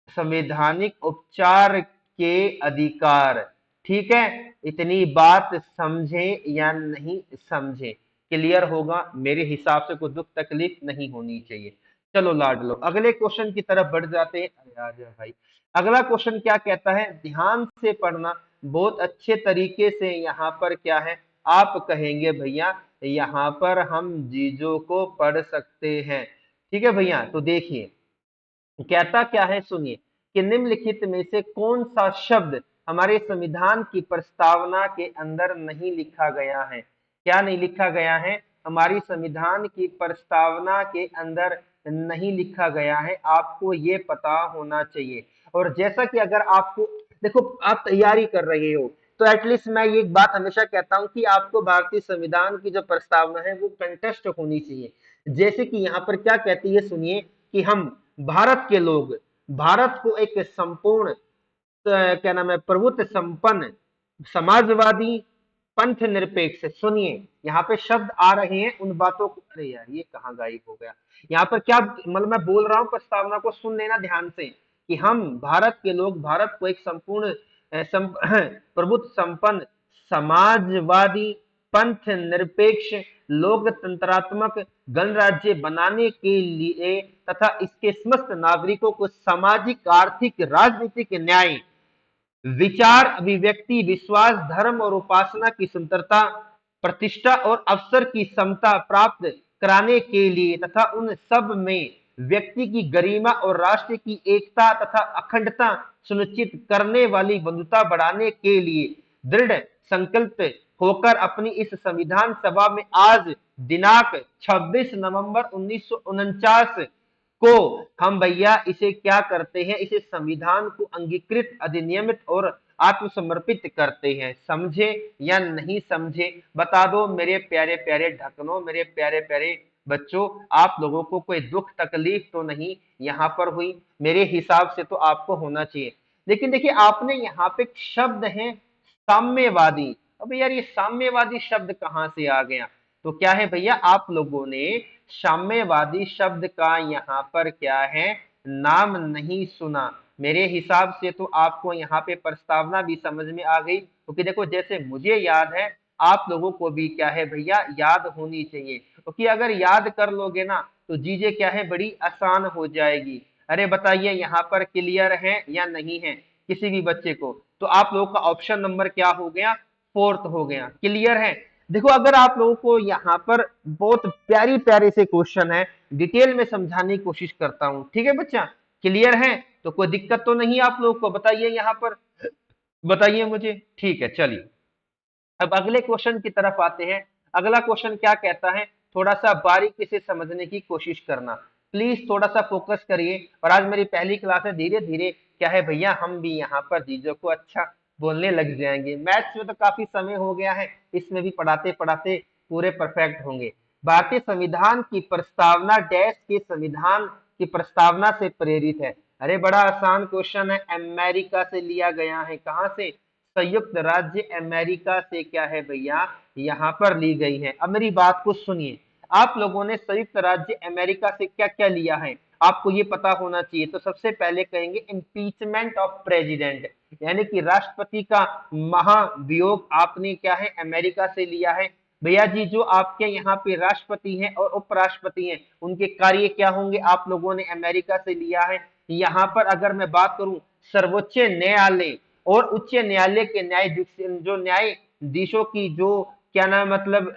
संवैधानिक उपचार के अधिकार। ठीक है, इतनी बात समझे या नहीं समझे? क्लियर होगा, मेरे हिसाब से कोई दुख तकलीफ नहीं होनी चाहिए। चलो लाडलो, अगले क्वेश्चन की तरफ बढ़ जाते हैं। अरे आ जा भाई। अगला क्वेश्चन क्या कहता है, ध्यान से पढ़ना, बहुत अच्छे तरीके से यहाँ पर क्या है आप कहेंगे भैया, यहाँ पर हम चीजों को पढ़ सकते हैं। ठीक है भैया, तो देखिए कहता क्या है, सुनिए कि निम्नलिखित में से कौन सा शब्द हमारे संविधान की प्रस्तावना के अंदर नहीं लिखा गया है। क्या नहीं लिखा गया है, हमारी संविधान की प्रस्तावना के अंदर नहीं लिखा गया है, आपको ये पता होना चाहिए। और जैसा कि अगर आपको देखो आप तैयारी कर रहे हो तो एटलीस्ट मैं ये एक बात हमेशा कहता हूं कि आपको भारतीय संविधान की जो प्रस्तावना है वो कंटेस्ट होनी चाहिए। जैसे कि यहाँ पर क्या कहती है, सुनिए कि हम भारत के लोग भारत को एक संपूर्ण क्या नाम है प्रभुत्व संपन्न समाजवादी पंथ निरपेक्ष, सुनिए यहाँ पे शब्द आ रहे हैं उन बातों को, अरे यार ये कहाँ गायब हो गया। यहाँ पर क्या मतलब मैं बोल रहा हूँ, प्रस्तावना को सुन लेना ध्यान से कि हम भारत के लोग भारत को एक संपूर्ण प्रभुत्व संपन्न समाजवादी पंथ निरपेक्ष लोकतंत्रात्मक गणराज्य बनाने के लिए तथा इसके समस्त नागरिकों को सामाजिक आर्थिक राजनीतिक न्याय विचार अभिव्यक्ति विश्वास धर्म और उपासना की स्वतंत्रता प्रतिष्ठा और अवसर की समता प्राप्त कराने के लिए तथा उन सब में व्यक्ति की गरिमा और राष्ट्र की एकता तथा अखंडता सुनिश्चित करने वाली बंधुता बढ़ाने के लिए दृढ़ संकल्प होकर अपनी इस संविधान सभा में आज दिनांक 26 नवंबर 1949 को हम भैया इसे क्या करते हैं, इसे संविधान को अंगीकृत अधिनियमित और आत्मसमर्पित करते हैं। समझे या नहीं समझे बता दो मेरे प्यारे प्यारे ढकनों, मेरे प्यारे प्यारे बच्चों, आप लोगों को कोई दुख तकलीफ तो नहीं यहाँ पर हुई, मेरे हिसाब से तो आपको होना चाहिए। लेकिन देखिए आपने यहाँ पे एक शब्द है साम्यवादी, अब यार ये साम्यवादी शब्द कहाँ से आ गया, तो क्या है भैया आप लोगों ने साम्यवादी शब्द का यहाँ पर क्या है नाम नहीं सुना। मेरे हिसाब से तो आपको यहाँ पे प्रस्तावना भी समझ में आ गई, क्योंकि देखो जैसे मुझे याद है आप लोगों को भी क्या है भैया याद होनी चाहिए, क्योंकि अगर याद कर लोगे ना तो चीजें क्या है बड़ी आसान हो जाएगी। अरे बताइए यहाँ पर क्लियर है या नहीं है किसी भी बच्चे को, तो आप लोगों का ऑप्शन नंबर क्या हो गया, फोर्थ हो गया, क्लियर है। देखो अगर आप लोगों को यहाँ पर बहुत प्यारी प्यारे से क्वेश्चन है, डिटेल में समझाने की कोशिश करता हूं, ठीक है बच्चा, क्लियर है, तो कोई दिक्कत तो नहीं आप लोगों को, बताइए यहाँ पर, बताइए मुझे, ठीक है चलिए। अब अगले क्वेश्चन की तरफ आते हैं। अगला क्वेश्चन क्या कहता है, थोड़ा सा बारीकी से समझने की कोशिश करना, प्लीज थोड़ा सा फोकस करिए। और आज मेरी पहली क्लास है, धीरे धीरे क्या है भैया हम भी यहाँ पर चीजों को अच्छा बोलने लग जाएंगे। मैथ्स में तो काफी समय हो गया है, इसमें भी पढ़ाते पढ़ाते पूरे परफेक्ट होंगे। भारतीय संविधान की प्रस्तावना डैश के संविधान की प्रस्तावना से प्रेरित है। अरे बड़ा आसान क्वेश्चन है, अमेरिका से लिया गया है, कहां से, संयुक्त राज्य अमेरिका से क्या है भैया यहाँ पर ली गई है। अब मेरी बात को सुनिए, आप लोगों ने संयुक्त राज्य अमेरिका से क्या क्या लिया है आपको ये पता होना चाहिए। तो सबसे पहले कहेंगे इम्पीचमेंट ऑफ प्रेसिडेंट, यानी कि राष्ट्रपति का महाभियोग आपने क्या है अमेरिका से लिया है। भैया जी जो आपके यहाँ पे राष्ट्रपति हैं और उपराष्ट्रपति हैं उनके कार्य क्या होंगे, आप लोगों ने अमेरिका से लिया है। यहाँ पर अगर मैं बात करूं सर्वोच्च न्यायालय और उच्च न्यायालय के जो न्यायाधीशों की जो क्या नाम मतलब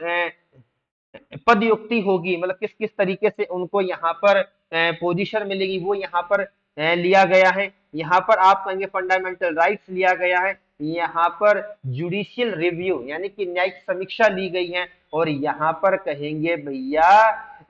पदयुक्ति होगी, मतलब किस किस तरीके से उनको यहाँ पर पोजीशन मिलेगी वो यहाँ पर लिया गया है। यहाँ पर आप कहेंगे फंडामेंटल राइट्स लिया गया है, यहाँ पर जुडिशियल रिव्यू यानी कि न्यायिक समीक्षा ली गई है, और यहाँ पर कहेंगे भैया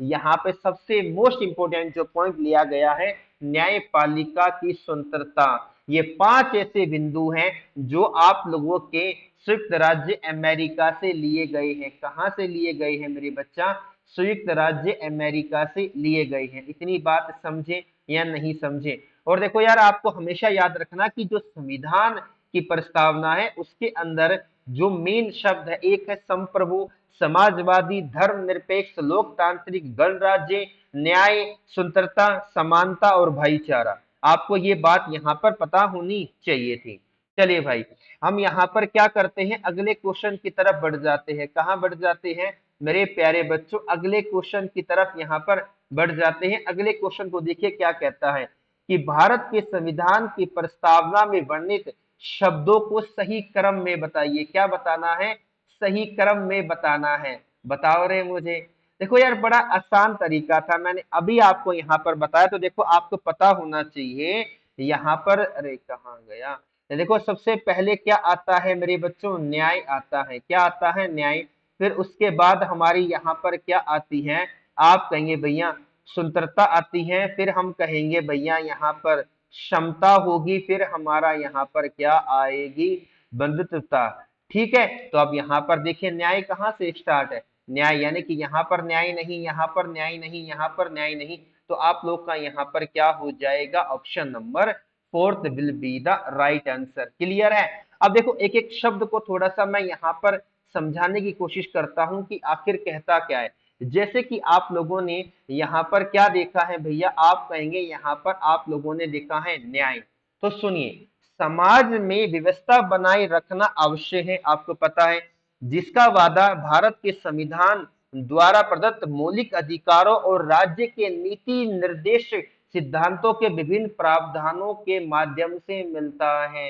यहाँ पे सबसे मोस्ट इंपोर्टेंट जो पॉइंट लिया गया है न्यायपालिका की स्वतंत्रता। ये 5 ऐसे बिंदु हैं जो आप लोगों के संयुक्त राज्य अमेरिका से लिए गए हैं। कहां से लिए गए हैं मेरे बच्चा, संयुक्त राज्य अमेरिका से लिए गए हैं। इतनी बात समझे या नहीं समझे। और देखो यार आपको हमेशा याद रखना कि जो संविधान की प्रस्तावना है उसके अंदर जो मेन शब्द है, एक है संप्रभु समाजवादी धर्मनिरपेक्ष लोकतांत्रिक गणराज्य न्याय स्वतंत्रता समानता और भाईचारा। आपको ये बात यहाँ पर पता होनी चाहिए थी। चलिए भाई हम यहाँ पर क्या करते हैं, अगले क्वेश्चन की तरफ बढ़ जाते हैं। कहाँ बढ़ जाते हैं, मेरे प्यारे बच्चों अगले क्वेश्चन की तरफ यहाँ पर बढ़ जाते हैं। अगले क्वेश्चन को देखिए क्या कहता है कि भारत के संविधान की प्रस्तावना में वर्णित शब्दों को सही क्रम में बताइए। क्या बताना है? सही क्रम में बताना है। बताओ रे मुझे। देखो यार बड़ा आसान तरीका था, मैंने अभी आपको यहाँ पर बताया, तो देखो आपको पता होना चाहिए यहाँ पर। अरे कहाँ गया? देखो सबसे पहले क्या आता है मेरे बच्चों? न्याय आता है। क्या आता है? न्याय। फिर उसके बाद हमारी यहाँ पर क्या आती है? आप कहेंगे भैया स्वतंत्रता आती है। फिर हम कहेंगे भैया यहाँ पर क्षमता होगी। फिर हमारा यहाँ पर क्या आएगी? बंधुत्वता। ठीक है, तो अब यहाँ पर देखिए न्याय कहाँ से स्टार्ट है? न्याय यानी कि यहाँ पर न्याय नहीं, यहाँ पर न्याय नहीं, यहाँ पर न्याय नहीं, तो आप लोग का यहाँ पर क्या हो जाएगा? Option number fourth will be the right answer. Clear है? अब देखो एक एक शब्द को थोड़ा सा मैं यहाँ पर समझाने की कोशिश करता हूं कि आखिर कहता क्या है। जैसे कि आप लोगों ने यहाँ पर क्या देखा है भैया? आप कहेंगे यहाँ पर आप लोगों ने देखा है न्याय। तो सुनिए, समाज में व्यवस्था बनाए रखना आवश्यक है, आपको पता है, जिसका वादा भारत के संविधान द्वारा प्रदत्त मौलिक अधिकारों और राज्य के नीति निर्देश सिद्धांतों के विभिन्न प्रावधानों के माध्यम से मिलता है।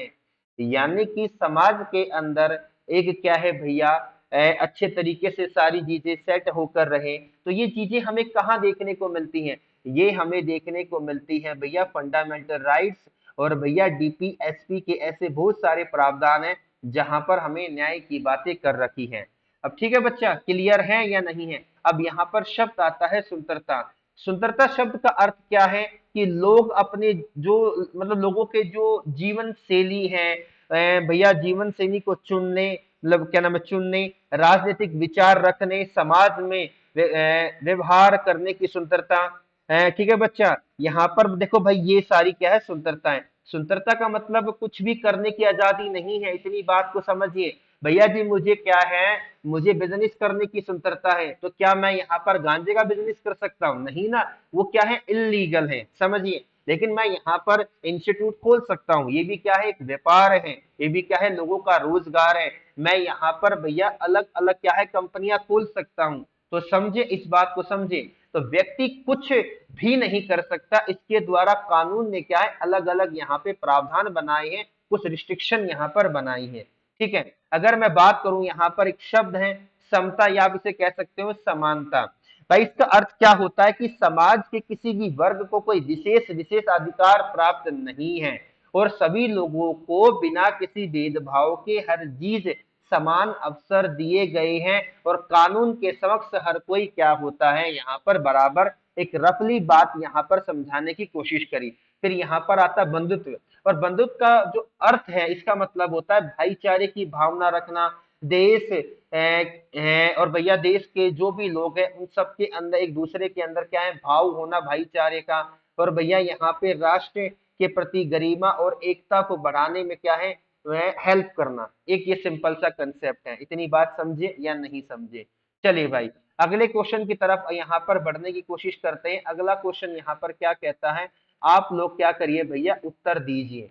यानी कि समाज के अंदर एक क्या है भैया, अच्छे तरीके से सारी चीजें सेट होकर रहे, तो ये चीजें हमें कहाँ देखने को मिलती हैं? ये हमें देखने को मिलती है भैया फंडामेंटल राइट्स और भैया डीपीएसपी के ऐसे बहुत सारे प्रावधान हैं जहां पर हमें न्याय की बातें कर रखी हैं। अब ठीक है बच्चा, क्लियर है या नहीं है? अब यहाँ पर शब्द आता है स्वतंत्रता। स्वतंत्रता शब्द का अर्थ क्या है कि लोग अपने जो मतलब लोगों के जो जीवन शैली है, भैया जीवन शैली को चुनने, मतलब क्या नाम है, चुनने, राजनीतिक विचार रखने, समाज में व्यवहार करने की स्वतंत्रता। ठीक है बच्चा, यहाँ पर देखो भाई ये सारी क्या है? स्वतंत्रता है। स्वतंत्रता का मतलब कुछ भी करने की आजादी नहीं है, इतनी बात को समझिए। भैया जी मुझे क्या है, मुझे बिजनेस करने की स्वतंत्रता है, तो क्या मैं यहाँ पर गांजे का बिजनेस कर सकता हूँ? नहीं ना, वो क्या है? इलीगल है, समझिए। लेकिन मैं यहाँ पर इंस्टीट्यूट खोल सकता हूँ, ये भी क्या है? एक व्यापार है, ये भी क्या है? लोगों का रोजगार है। मैं यहाँ पर भैया अलग अलग क्या है? कंपनियां खोल सकता हूँ। तो समझे, इस बात को समझे। तो व्यक्ति कुछ भी नहीं कर सकता, इसके द्वारा कानून ने क्या है? अलग अलग यहाँ पे प्रावधान बनाए हैं, कुछ रिस्ट्रिक्शन यहाँ पर बनाई है। ठीक है, अगर मैं बात करूं यहाँ पर एक शब्द है समता, या आप इसे कह सकते हो समानता। भाई इसका अर्थ क्या होता है कि समाज के किसी भी वर्ग को कोई विशेष विशेष अधिकार प्राप्त नहीं है और सभी लोगों को बिना किसी भेदभाव के हर चीज समान अवसर दिए गए हैं और कानून के समक्ष हर कोई क्या होता है? यहाँ पर बराबर। एक रफली बात यहाँ पर समझाने की कोशिश करी। फिर यहाँ पर आता बंधुत्व, और बंधुत्व का जो अर्थ है इसका मतलब होता है भाईचारे की भावना रखना। देश और भैया देश के जो भी लोग हैं उन सब के अंदर एक दूसरे के अंदर क्या है? भाव होना भाईचारे का। और भैया यहाँ पे राष्ट्र के प्रति गरिमा और एकता को बढ़ाने में क्या है? वह हेल्प करना। एक ये सिंपल सा कंसेप्ट है, इतनी बात समझे या नहीं समझे? चलिए भाई अगले क्वेश्चन की तरफ यहाँ पर बढ़ने की कोशिश करते हैं। अगला क्वेश्चन यहाँ पर क्या कहता है? आप लोग क्या करिए भैया, उत्तर दीजिए।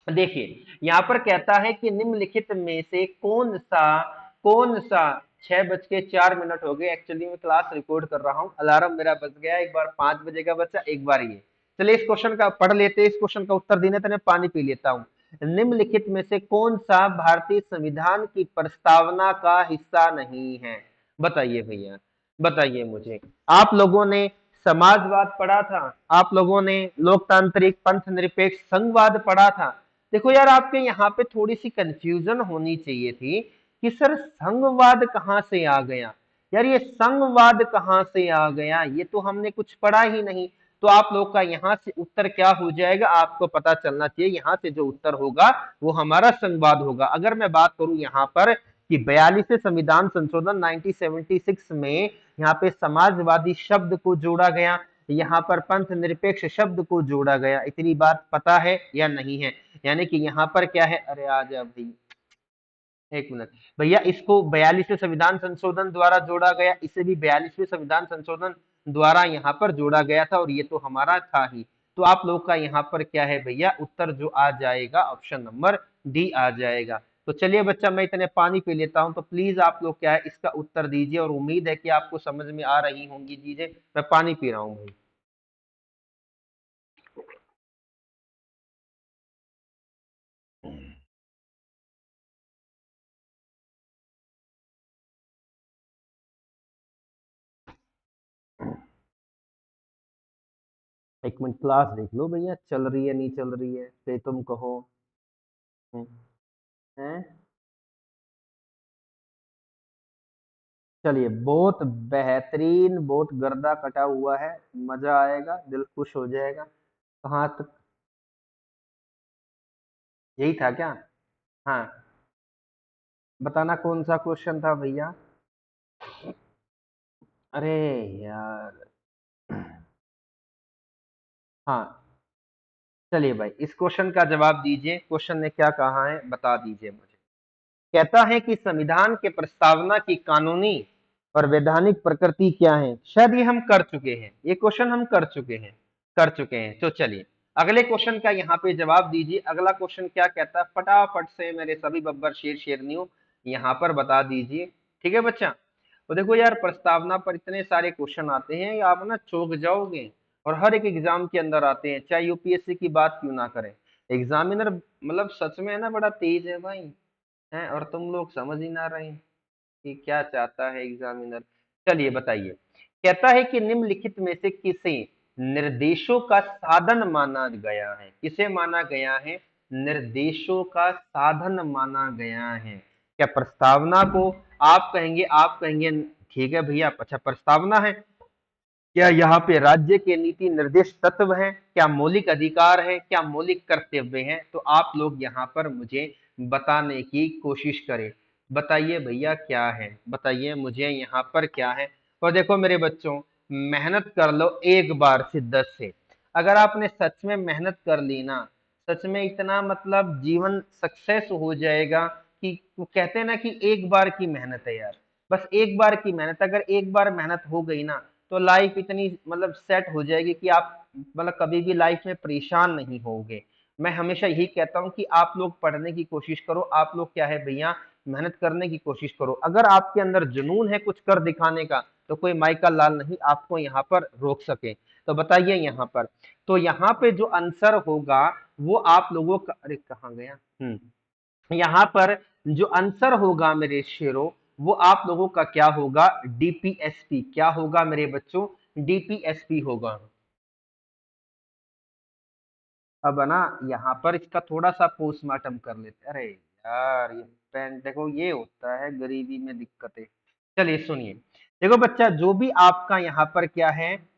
देखिए यहाँ पर कहता है कि निम्नलिखित में से कौन सा 6:04 हो गए, एक्चुअली मैं क्लास रिकॉर्ड कर रहा हूँ, अलार्म मेरा बज गया, एक बार 5 बजे का बच्चा, एक बार ये। चलिए इस क्वेश्चन का पढ़ लेते हैं, इस क्वेश्चन का उत्तर देने तक मैं पानी पी लेता हूँ। निम्नलिखित में से कौन सा भारतीय संविधान की प्रस्तावना का हिस्सा नहीं है? बताइए भैया, बताइए मुझे। आप लोगों ने समाजवाद पढ़ा था, आप लोगों ने लोकतांत्रिक पंथ निरपेक्ष संघवाद पढ़ा था। देखो यार आपके यहाँ पे थोड़ी सी कंफ्यूजन होनी चाहिए थी कि सर संघवाद कहाँ से आ गया? यार ये संघवाद कहाँ से आ गया? ये तो हमने कुछ पढ़ा ही नहीं। तो आप लोग का यहाँ से उत्तर क्या हो जाएगा? आपको पता चलना चाहिए, यहाँ से जो उत्तर होगा वो हमारा संघवाद होगा। अगर मैं बात करूं यहाँ पर कि 42वें संविधान संशोधन 1976 में यहाँ पे समाजवादी शब्द को जोड़ा गया, यहाँ पर पंथ निरपेक्ष शब्द को जोड़ा गया, इतनी बात पता है या नहीं है? यानी कि यहाँ पर क्या है? अरे आ जा भाई, एक मिनट भैया, इसको 42वें संविधान संशोधन द्वारा जोड़ा गया, इसे भी 42वें संविधान संशोधन द्वारा यहाँ पर जोड़ा गया था और ये तो हमारा था ही। तो आप लोग का यहाँ पर क्या है भैया? उत्तर जो आ जाएगा ऑप्शन नंबर डी आ जाएगा। तो चलिए बच्चा, मैं इतने पानी पी लेता हूं, तो प्लीज आप लोग क्या है इसका उत्तर दीजिए, और उम्मीद है कि आपको समझ में आ रही होंगी चीजें। मैं पानी पी रहा हूँ भाई। एक मिनट, क्लास देख लो भैया, चल रही है नहीं चल रही है, फिर तुम कहो। हम्म, हैं? चलिए, बहुत बेहतरीन, बहुत गर्दा कटा हुआ है, मजा आएगा, दिल खुश हो जाएगा। कहाँ तक? यही था क्या? हाँ, बताना कौन सा क्वेश्चन था भैया। अरे यार। हाँ, चलिए भाई, इस क्वेश्चन का जवाब दीजिए। क्वेश्चन ने क्या कहा है बता दीजिए मुझे। कहता है कि संविधान के प्रस्तावना की कानूनी और वैधानिक प्रकृति क्या है। शायद ये हम कर चुके हैं, ये क्वेश्चन हम कर चुके हैं। तो चलिए, अगले क्वेश्चन का यहाँ पे जवाब दीजिए। अगला क्वेश्चन क्या कहता है, फटाफट से मेरे सभी बब्बर शेर शेरनियों यहाँ पर बता दीजिए। ठीक है बच्चा। तो देखो यार, प्रस्तावना पर इतने सारे क्वेश्चन आते हैं, आप ना चौंक जाओगे। और हर एक एग्जाम के अंदर आते हैं, चाहे यूपीएससी की बात क्यों ना करें। एग्जामिनर मतलब सच में है ना, बड़ा तेज है भाई। हैं, और तुम लोग समझ ही ना रहे कि क्या चाहता है एग्जामिनर। चलिए बताइए। कहता है कि निम्नलिखित में से किसे निर्देशों का साधन माना गया है। किसे माना गया है? निर्देशों का साधन माना गया है। क्या प्रस्तावना को आप कहेंगे ठीक है भैया, अच्छा प्रस्तावना है। क्या यहाँ पे राज्य के नीति निर्देश तत्व हैं? क्या मौलिक अधिकार है? क्या मौलिक कर्तव्य हैं? तो आप लोग यहाँ पर मुझे बताने की कोशिश करें। बताइए भैया क्या है, बताइए मुझे यहाँ पर क्या है। और देखो मेरे बच्चों, मेहनत कर लो एक बार शिद्दत से। अगर आपने सच में मेहनत कर ली ना, सच में इतना मतलब जीवन सक्सेस हो जाएगा कि वो कहते हैं ना कि एक बार की मेहनत है यार। बस एक बार की मेहनत, अगर एक बार मेहनत हो गई ना, तो लाइफ इतनी मतलब सेट हो जाएगी कि आप मतलब कभी भी लाइफ में परेशान नहीं होगे। मैं हमेशा यही कहता हूँ कि आप लोग पढ़ने की कोशिश करो, आप लोग क्या है भैया, मेहनत करने की कोशिश करो। अगर आपके अंदर जुनून है कुछ कर दिखाने का, तो कोई माइका लाल नहीं आपको यहाँ पर रोक सके। तो बताइए यहाँ पर, तो यहाँ पे जो आंसर होगा वो आप लोगों का, अरे कहाँ गया, यहाँ पर जो आंसर होगा मेरे शेरों, वो आप लोगों का क्या होगा, डीपीएसपी। क्या होगा मेरे बच्चों? डीपीएसपी होगा। अब ना यहाँ पर इसका थोड़ा सा पोस्टमार्टम कर लेते हैं। अरे यार, ये पेन देखो, ये होता है गरीबी में दिक्कतें। चलिए सुनिए। देखो बच्चा, जो भी आपका यहाँ पर क्या है,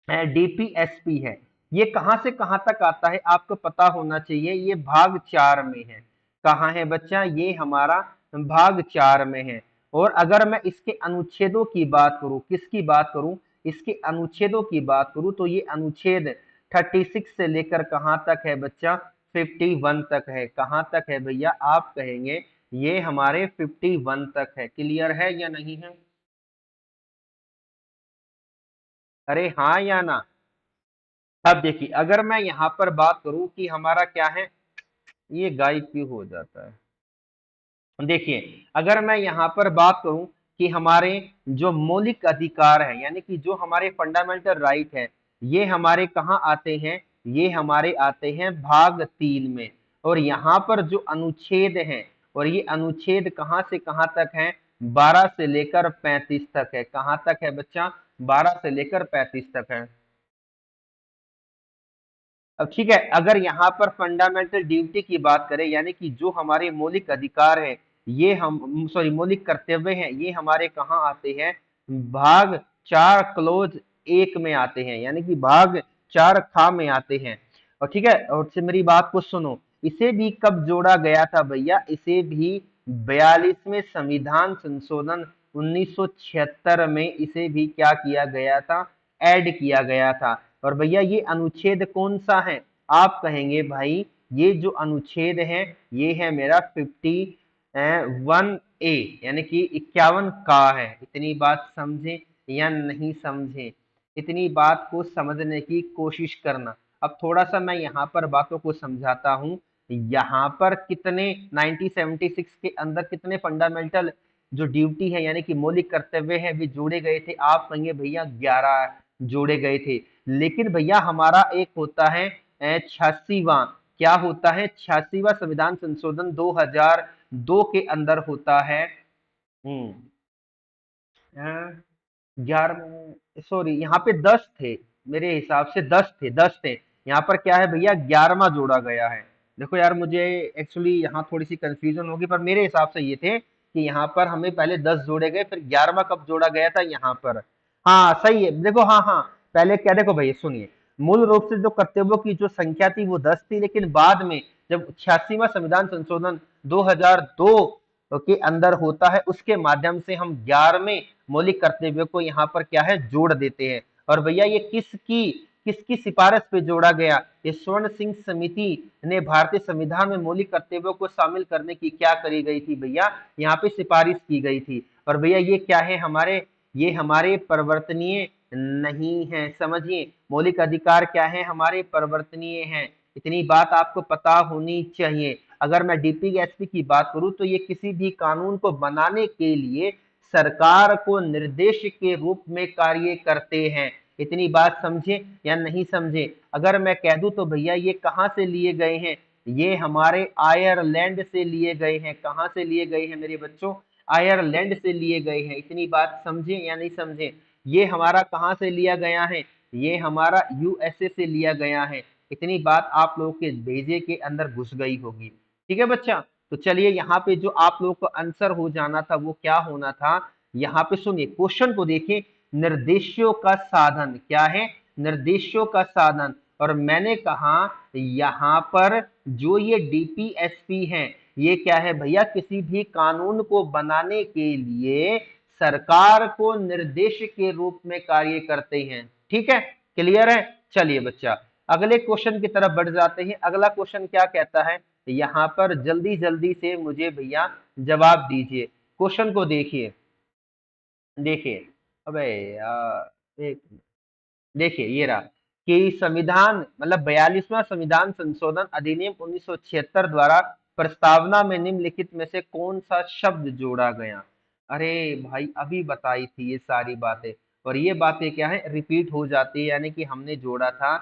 डीपीएसपी है, ये कहां से कहां तक आता है आपको पता होना चाहिए। ये भाग 4 में है। कहाँ है बच्चा? ये हमारा भाग 4 में है। और अगर मैं इसके अनुच्छेदों की बात करूं, किसकी बात करूं, इसके अनुच्छेदों की बात करूं, तो ये अनुच्छेद 36 से लेकर कहां तक है बच्चा? 51 तक है। कहां तक है भैया? आप कहेंगे ये हमारे 51 तक है। क्लियर है या नहीं है? अरे हाँ या ना? अब देखिए, अगर मैं यहाँ पर बात करूं कि हमारा क्या है, ये गायब क्यों हो जाता है। देखिए, अगर मैं यहाँ पर बात करूं कि हमारे जो मौलिक अधिकार है, यानी कि जो हमारे फंडामेंटल राइट है, ये हमारे कहाँ आते हैं? ये हमारे आते हैं भाग 3 में। और यहाँ पर जो अनुच्छेद है, और ये अनुच्छेद कहाँ से कहाँ तक है? 12 से लेकर 35 तक है। कहाँ तक है बच्चा? 12 से लेकर 35 तक है। अब ठीक है, अगर यहाँ पर फंडामेंटल ड्यूटी की बात करें, यानी कि जो हमारे मौलिक अधिकार है, ये हम सॉरी मौलिक कर्तव्य हैं, ये हमारे कहाँ आते हैं? भाग 4 क्लोज 1 में आते हैं, यानी कि भाग 4 खा में आते हैं। और ठीक है, और से मेरी बात को सुनो। इसे भी कब जोड़ा गया था भैया? इसे भी 42वें संविधान संशोधन 1976 में इसे भी क्या किया गया था? ऐड किया गया था। और भैया ये अनुच्छेद कौन सा है? आप कहेंगे भाई ये जो अनुच्छेद है, ये है मेरा 51A, यानी कि 51 का है। इतनी बात समझे या नहीं समझे? इतनी बात को समझने की कोशिश करना। अब थोड़ा सा मैं यहाँ पर बातों को समझाता हूँ। यहाँ पर कितने 1976 के अंदर कितने फंडामेंटल जो ड्यूटी है यानी कि मौलिक कर्तव्य है वे जोड़े गए थे? आप कहेंगे भैया 11 जोड़े गए थे। लेकिन भैया हमारा एक होता है 86वां, क्या होता है 86वां संविधान संशोधन 2002 के अंदर होता है। 11, सॉरी यहाँ पे 10 थे, मेरे हिसाब से 10 थे। यहाँ पर क्या है भैया 11वां जोड़ा गया है। देखो यार मुझे एक्चुअली यहाँ थोड़ी सी कंफ्यूजन होगी, पर मेरे हिसाब से ये थे कि यहाँ पर हमें पहले 10 जोड़े गए, फिर 11वां कब जोड़ा गया था यहाँ पर। हाँ सही है, देखो हाँ हाँ, पहले क्या, देखो भैया सुनिए, मूल रूप से जो कर्तव्यों की जो संख्या थी वो 10 थी, लेकिन बाद में जब 86वां संविधान संशोधन 2002 के अंदर होता है, उसके माध्यम से हम 11वें मौलिक कर्तव्यों को यहाँ पर क्या है जोड़ देते हैं। और भैया ये किसकी सिफारिश पे जोड़ा गया? ये स्वर्ण सिंह समिति ने भारतीय संविधान में मौलिक कर्तव्यों को शामिल करने की क्या करी गई थी भैया, यहाँ पे सिफारिश की गई थी। और भैया ये क्या है हमारे, ये हमारे परिवर्तनीय नहीं है, समझिए मौलिक अधिकार क्या है हमारे, परिवर्तनीय हैं। इतनी बात आपको पता होनी चाहिए। अगर मैं डीपीएसपी की बात करूं तो ये किसी भी कानून को बनाने के लिए सरकार को निर्देश के रूप में कार्य करते हैं। इतनी बात समझे या नहीं समझे? अगर मैं कह दूं तो भैया ये कहां से लिए गए हैं? ये हमारे आयरलैंड से लिए गए हैं। कहां से लिए गए हैं मेरे बच्चों? आयरलैंड से लिए गए हैं। इतनी बात समझे या नहीं समझे? ये हमारा कहां से लिया गया है? ये हमारा यूएसए से लिया गया है। इतनी बात आप लोगों के भेजे के अंदर घुस गई होगी। ठीक है बच्चा, तो चलिए यहाँ पे जो आप लोगों को आंसर हो जाना था वो क्या होना था, यहाँ पे सुनिए क्वेश्चन को देखिए। निर्देशों का साधन क्या है? निर्देशों का साधन। और मैंने कहा यहाँ पर जो ये डीपीएसपी है ये क्या है भैया, किसी भी कानून को बनाने के लिए सरकार को निर्देश के रूप में कार्य करते हैं। ठीक है, क्लियर है? चलिए बच्चा अगले क्वेश्चन की तरफ बढ़ जाते हैं। अगला क्वेश्चन क्या कहता है, यहाँ पर जल्दी जल्दी से मुझे भैया जवाब दीजिए। क्वेश्चन को देखिए, देखिए, अबे यार एक, देखिए ये रहा कि संविधान मतलब 42वां संविधान संशोधन अधिनियम 1976 द्वारा प्रस्तावना में निम्नलिखित में से कौन सा शब्द जोड़ा गया? अरे भाई अभी बताई थी ये सारी बातें, और ये बातें क्या है रिपीट हो जाती है, यानी कि हमने जोड़ा था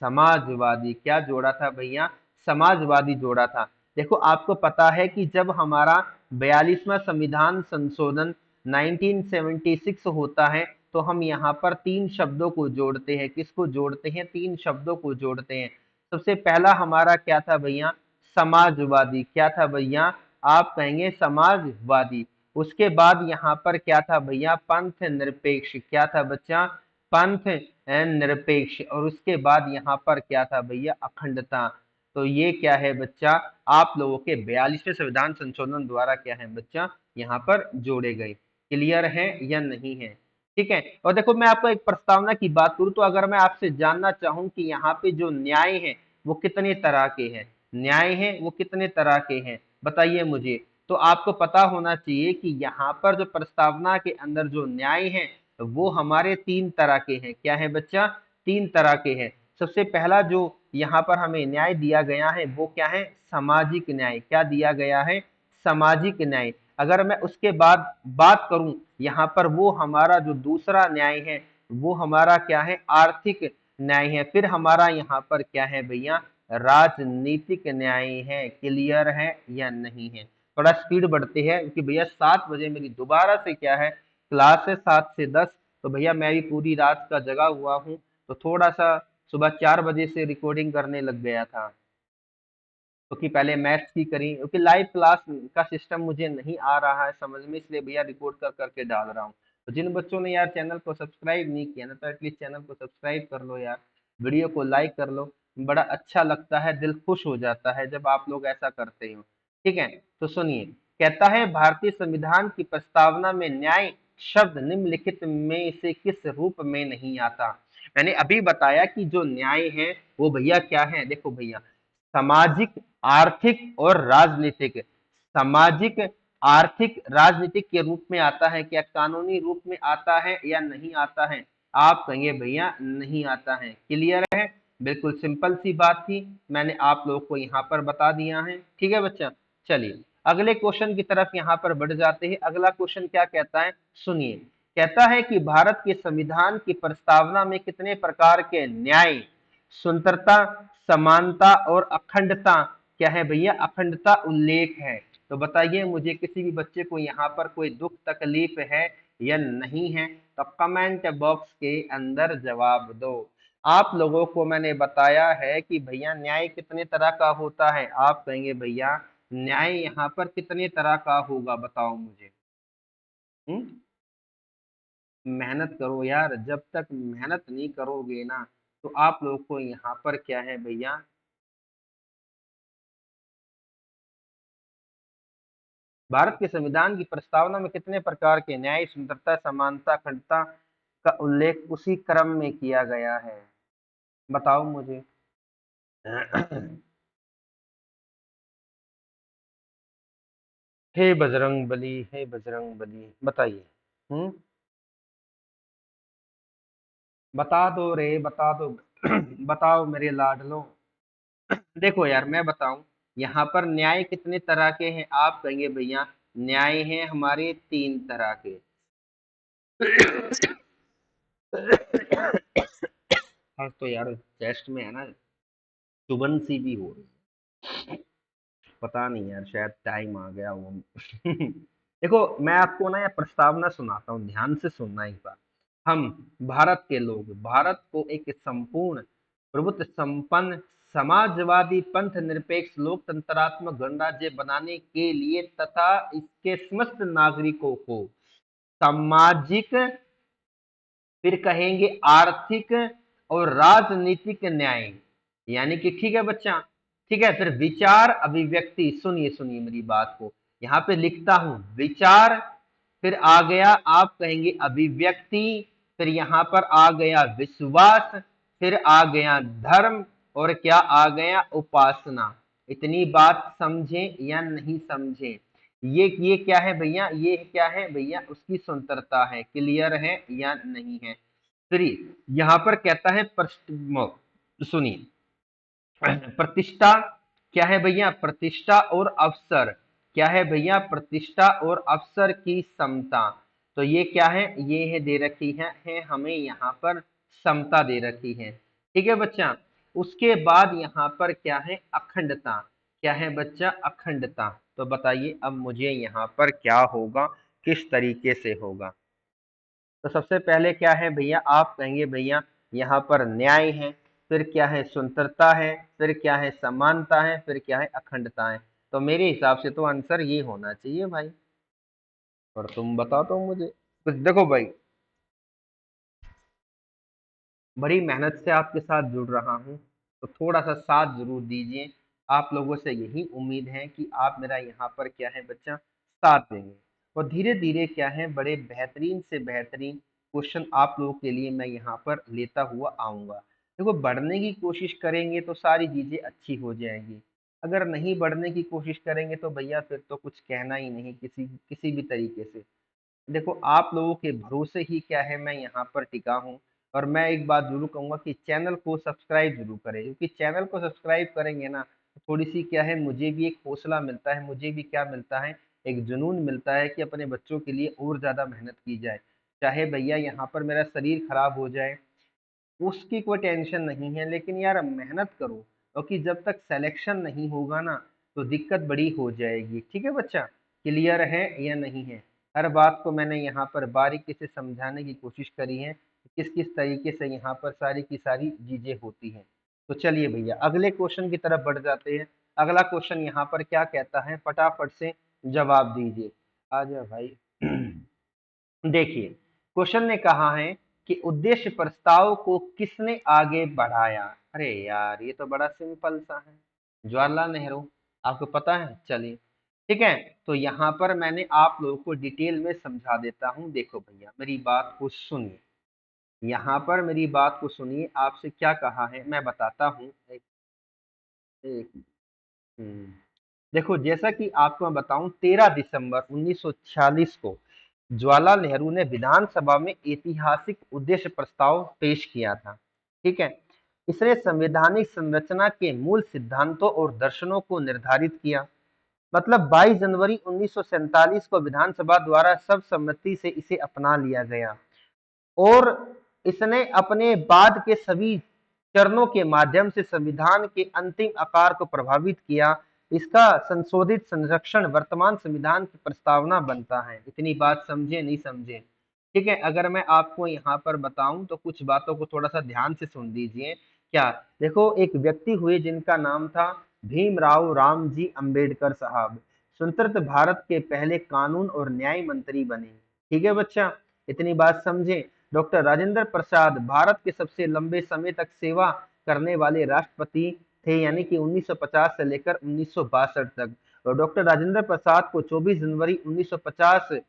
समाजवादी। क्या जोड़ा था भैया? समाजवादी जोड़ा था। देखो आपको पता है कि जब हमारा 42वां संविधान संशोधन 1976 होता है तो हम यहाँ पर 3 शब्दों को जोड़ते हैं। किसको जोड़ते हैं? 3 शब्दों को जोड़ते हैं। सबसे पहला हमारा क्या था भैया? समाजवादी। क्या था भैया? आप कहेंगे समाजवादी। उसके बाद यहाँ पर क्या था भैया? पंथ निरपेक्ष। क्या था बच्चा? पंथ निरपेक्ष। और उसके बाद यहाँ पर क्या था भैया? अखंडता। तो ये क्या है बच्चा? आप लोगों के 42वें संविधान संशोधन द्वारा क्या है बच्चा? यहाँ पर जोड़े गए। क्लियर है या नहीं है? ठीक है। और देखो मैं आपको एक प्रस्तावना की बात करूं तो अगर मैं आपसे जानना चाहूं कि यहाँ पे जो न्याय है वो कितने तरह के हैं, न्याय है वो कितने तरह के हैं, बताइए मुझे। तो आपको पता होना चाहिए कि यहाँ पर जो प्रस्तावना के अंदर जो न्याय है वो हमारे 3 तरह के हैं। क्या है बच्चा? 3 तरह के हैं। सबसे पहला जो यहाँ पर हमें न्याय दिया गया है वो क्या है? सामाजिक न्याय। क्या दिया गया है? सामाजिक न्याय। अगर मैं उसके बाद बात करूं यहाँ पर, वो हमारा जो दूसरा न्याय है वो हमारा क्या है? आर्थिक न्याय है। फिर हमारा यहाँ पर क्या है भैया? राजनीतिक न्याय है। क्लियर है या नहीं है? थोड़ा स्पीड बढ़ते हैं क्योंकि भैया 7 बजे मेरी दोबारा से क्या है क्लास है, 7 से 10। तो भैया मैं भी पूरी रात का जगा हुआ हूँ, तो थोड़ा सा सुबह 4 बजे से रिकॉर्डिंग करने लग गया था, क्योंकि पहले मैथ्स की करी, क्योंकि लाइव क्लास का सिस्टम मुझे नहीं आ रहा है समझ में, इसलिए भैया रिकॉर्ड कर करके डाल रहा हूँ। तो जिन बच्चों ने यार चैनल को सब्सक्राइब नहीं किया ना तो एटलीस्ट चैनल को सब्सक्राइब कर लो यार, वीडियो को लाइक कर लो। बड़ा अच्छा लगता है, दिल खुश हो जाता है जब आप लोग ऐसा करते हो। ठीक है, तो सुनिए, कहता है भारतीय संविधान की प्रस्तावना में न्याय शब्द निम्नलिखित में से किस रूप में नहीं आता? मैंने अभी बताया कि जो न्याय है वो भैया क्या है, देखो भैया सामाजिक, आर्थिक और राजनीतिक। सामाजिक, आर्थिक, राजनीतिक के रूप में आता है क्या? कानूनी रूप में आता है या नहीं आता है? आप कहेंगे भैया नहीं आता है। क्लियर है? बिल्कुल सिंपल सी बात थी, मैंने आप लोग को यहाँ पर बता दिया है। ठीक है बच्चा, चलिए अगले क्वेश्चन की तरफ यहाँ पर बढ़ जाते हैं। अगला क्वेश्चन क्या कहता है, सुनिए। कहता है कि भारत के संविधान की प्रस्तावना में कितने प्रकार के न्याय, स्वतंत्रता, समानता और अखंडता, क्या है भैया, अखंडता उल्लेख है। तो बताइए मुझे, किसी भी बच्चे को यहाँ पर कोई दुख तकलीफ है या नहीं है, तो कमेंट बॉक्स के अंदर जवाब दो। आप लोगों को मैंने बताया है कि भैया न्याय कितने तरह का होता है। आप कहेंगे भैया न्याय यहाँ पर कितने तरह का होगा, बताओ मुझे। हम्म, मेहनत करो यार, जब तक मेहनत नहीं करोगे ना, तो आप लोग को यहाँ पर क्या है भैया, भारत के संविधान की प्रस्तावना में कितने प्रकार के न्याय, स्वतंत्रता, समानता, अखंडता का उल्लेख उसी क्रम में किया गया है, बताओ मुझे। हे बजरंग बली, हे बजरंग बली, बताइए। हम्म, बता दो रे, बता दो। बताओ मेरे लाडलो। देखो यार मैं बताऊं, यहाँ पर न्याय कितने तरह के हैं, आप कहेंगे भैया न्याय है हमारे तीन तरह के। आज तो यार चेस्ट में है ना चुभन सी भी हो रही है, पता नहीं यार, शायद टाइम आ गया वो। देखो मैं आपको ना यह प्रस्तावना सुनाता हूँ, ध्यान से सुनना एक बार। हम भारत के लोग भारत को एक संपूर्ण प्रभुत्व संपन्न समाजवादी पंथ निरपेक्ष लोकतंत्रात्मक गणराज्य बनाने के लिए तथा इसके समस्त नागरिकों को सामाजिक, फिर कहेंगे आर्थिक और राजनीतिक न्याय, यानी कि ठीक है बच्चा, ठीक है, फिर विचार अभिव्यक्ति, सुनिए सुनिए मेरी बात को, यहाँ पे लिखता हूं विचार, फिर आ गया आप कहेंगे अभिव्यक्ति, फिर यहाँ पर आ गया विश्वास, फिर आ गया धर्म, और क्या आ गया, उपासना। इतनी बात समझे या नहीं समझे। ये क्या है भैया, ये क्या है भैया, उसकी स्वतंत्रता है, क्लियर है या नहीं है। फिर यहाँ पर कहता है सुनिए, प्रतिष्ठा, क्या है भैया, प्रतिष्ठा और अवसर, क्या है भैया, प्रतिष्ठा और अवसर की समता। तो ये क्या है, ये है दे रखी है हमें यहाँ पर समता दे रखी है। ठीक है बच्चा, उसके बाद यहाँ पर क्या है, अखंडता, क्या है बच्चा, अखंडता। तो बताइए अब मुझे यहाँ पर क्या होगा, किस तरीके से होगा। तो सबसे पहले क्या है भैया, आप कहेंगे भैया यहाँ पर न्याय है, फिर क्या है, स्वतंत्रता है, फिर क्या है, समानता है, फिर क्या है, अखंडता है। तो मेरे हिसाब से तो आंसर ये होना चाहिए भाई, और तुम बताओ तो मुझे कुछ। देखो भाई, बड़ी मेहनत से आपके साथ जुड़ रहा हूँ, तो थोड़ा सा साथ जरूर दीजिए। आप लोगों से यही उम्मीद है कि आप मेरा यहाँ पर क्या है बच्चा, साथ देंगे, और धीरे धीरे क्या है, बड़े बेहतरीन से बेहतरीन क्वेश्चन आप लोगों के लिए मैं यहाँ पर लेता हुआ आऊंगा। देखो बढ़ने की कोशिश करेंगे तो सारी चीजें अच्छी हो जाएंगी, अगर नहीं बढ़ने की कोशिश करेंगे तो भैया फिर तो कुछ कहना ही नहीं, किसी किसी भी तरीके से। देखो आप लोगों के भरोसे ही क्या है मैं यहाँ पर टिका हूँ। और मैं एक बात जरूर कहूंगा कि चैनल को सब्सक्राइब जरूर करें, क्योंकि चैनल को सब्सक्राइब करेंगे ना, तो थोड़ी सी क्या है, मुझे भी एक हौसला मिलता है, मुझे भी क्या मिलता है, एक जुनून मिलता है कि अपने बच्चों के लिए और ज्यादा मेहनत की जाए। चाहे भैया यहाँ पर मेरा शरीर खराब हो जाए, उसकी कोई टेंशन नहीं है, लेकिन यार मेहनत करो, क्योंकि जब तक सिलेक्शन नहीं होगा ना, तो दिक्कत बड़ी हो जाएगी। ठीक है बच्चा, क्लियर है या नहीं है। हर बात को मैंने यहाँ पर बारीकी से समझाने की कोशिश करी है, किस किस तरीके से यहाँ पर सारी की सारी चीजें होती हैं। तो चलिए भैया अगले क्वेश्चन की तरफ बढ़ जाते हैं। अगला क्वेश्चन यहाँ पर क्या कहता है, फटाफट से जवाब दीजिए। आ जाओ भाई। देखिए क्वेश्चन ने कहा है कि उद्देश्य प्रस्ताव को किसने आगे बढ़ाया। अरे यार ये तो बड़ा सिंपल सा है, जवाहरलाल नेहरू। आपको पता है, चलिए ठीक है। तो यहाँ पर मैंने आप लोगों को डिटेल में समझा देता हूँ। देखो भैया मेरी बात को सुनिए, यहाँ पर मेरी बात को सुनिए, आपसे क्या कहा है मैं बताता हूँ। एक हम्म, देखो जैसा कि आपको मैं बताऊं, 13 दिसंबर 1946 को जवाहरलाल नेहरू ने विधानसभा में ऐतिहासिक उद्देश्य प्रस्ताव पेश किया था। ठीक है, इसने संवैधानिक संरचना के मूल सिद्धांतों और दर्शनों को निर्धारित किया। मतलब 22 जनवरी 1947 को विधानसभा द्वारा सर्वसम्मति से इसे अपना लिया गया और इसने अपने बाद के सभी चरणों के माध्यम से संविधान के अंतिम आकार को प्रभावित किया। इसका संशोधित संरक्षण वर्तमान संविधान की प्रस्तावना बनता है। इतनी बात समझे नहीं समझे? ठीक है, अगर मैं आपको यहाँ पर बताऊं तो कुछ बातों को थोड़ा सा ध्यान से सुन लीजिए। क्या? देखो, एक व्यक्ति हुए जिनका नाम था भीमराव रामजी अंबेडकर साहब, स्वतंत्र भारत के पहले कानून और न्याय मंत्री बने। ठीक है बच्चा, इतनी बात समझे। डॉक्टर राजेंद्र प्रसाद भारत के सबसे लंबे समय तक सेवा करने वाले राष्ट्रपति थे, यानी कि 1950 से लेकर 1962 तक। और डॉक्टर राजेंद्र प्रसाद को 24 जनवरी 1950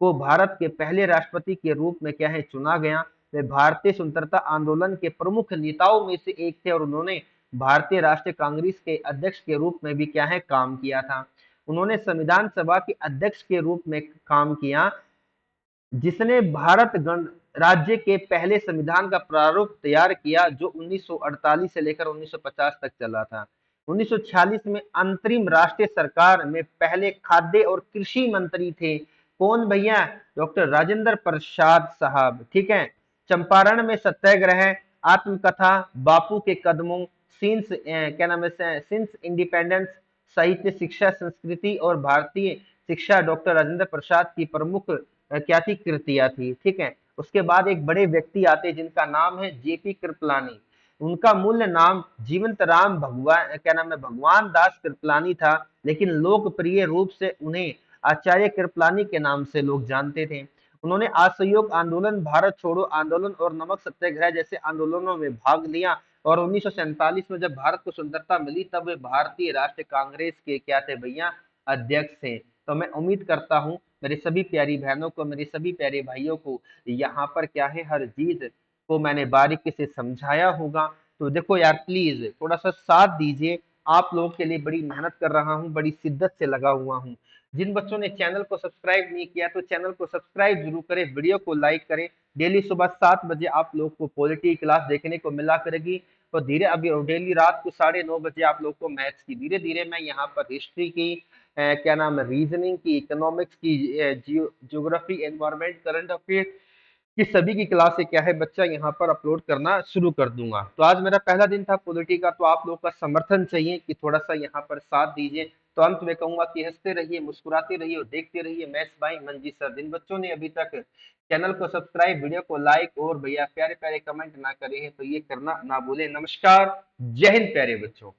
को भारत के पहले राष्ट्रपति के रूप में क्या है चुना गया। वे भारतीय स्वतंत्रता आंदोलन के प्रमुख नेताओं में से एक थे और उन्होंने भारतीय राष्ट्रीय कांग्रेस के अध्यक्ष के रूप में भी क्या है काम किया था। उन्होंने संविधान सभा के अध्यक्ष के रूप में काम किया, जिसने भारत गण राज्य के पहले संविधान का प्रारूप तैयार किया, जो 1948 से लेकर 1950 तक चला था। 1946 में अंतरिम राष्ट्रीय सरकार में पहले खाद्य और कृषि मंत्री थे। कौन भैया? डॉक्टर राजेंद्र प्रसाद साहब। ठीक है। चंपारण में सत्याग्रह, आत्मकथा, बापू के कदमों, सिंस क्या नाम है, सिंस इंडिपेंडेंस, साहित्य, शिक्षा, संस्कृति और भारतीय शिक्षा डॉक्टर राजेंद्र प्रसाद की प्रमुख क्या थी कृतियां थी। ठीक है। उसके बाद एक बड़े व्यक्ति आते हैं जिनका नाम है जेपी कृपलानी। उनका मूल नाम जीवंत राम भगवान क्या नाम है भगवान दास कृपलानी था, लेकिन लोकप्रिय रूप से उन्हें आचार्य कृपलानी के नाम से लोग जानते थे। उन्होंने असहयोग आंदोलन, भारत छोड़ो आंदोलन और नमक सत्याग्रह जैसे आंदोलनों में भाग लिया और 1947 में जब भारत को स्वतंत्रता मिली तब वे भारतीय राष्ट्रीय कांग्रेस के क्या थे भैया? अध्यक्ष थे। तो मैं उम्मीद करता हूँ मेरी सभी प्यारी बहनों को, मेरे सभी प्यारे भाइयों को यहाँ पर क्या है हर चीज को मैंने बारीकी से समझाया होगा। तो देखो यार, प्लीज थोड़ा सा साथ दीजिए। आप लोगों के लिए बड़ी मेहनत कर रहा हूँ, बड़ी शिद्दत से लगा हुआ हूँ। जिन बच्चों ने चैनल को सब्सक्राइब नहीं किया तो चैनल को सब्सक्राइब जरूर करें, वीडियो को लाइक करें। डेली सुबह 7 बजे आप लोग को पॉलिटी क्लास देखने को मिला करेगी। और धीरे अभी डेली रात को 9:30 बजे आप लोग को मैथ्स की, धीरे धीरे मैं यहाँ पर हिस्ट्री की क्या नाम है, रीजनिंग की, इकोनॉमिक्स की, जियोग्राफी, एनवायरमेंट, करंट अफेयर की सभी की क्लासे क्या है बच्चा यहाँ पर अपलोड करना शुरू कर दूंगा। तो आज मेरा पहला दिन था पॉलिटी का, तो आप लोग का समर्थन चाहिए कि थोड़ा सा यहाँ पर साथ दीजिए। तो अंत में कहूंगा कि हंसते रहिए, मुस्कुराते रहिए और देखते रहिए मैथ्स बाय मंजी सर। जिन बच्चों ने अभी तक चैनल को सब्सक्राइब, वीडियो को लाइक और भैया प्यारे प्यारे कमेंट ना करे हैं तो ये करना ना भूले। नमस्कार, जय हिंद प्यारे बच्चों।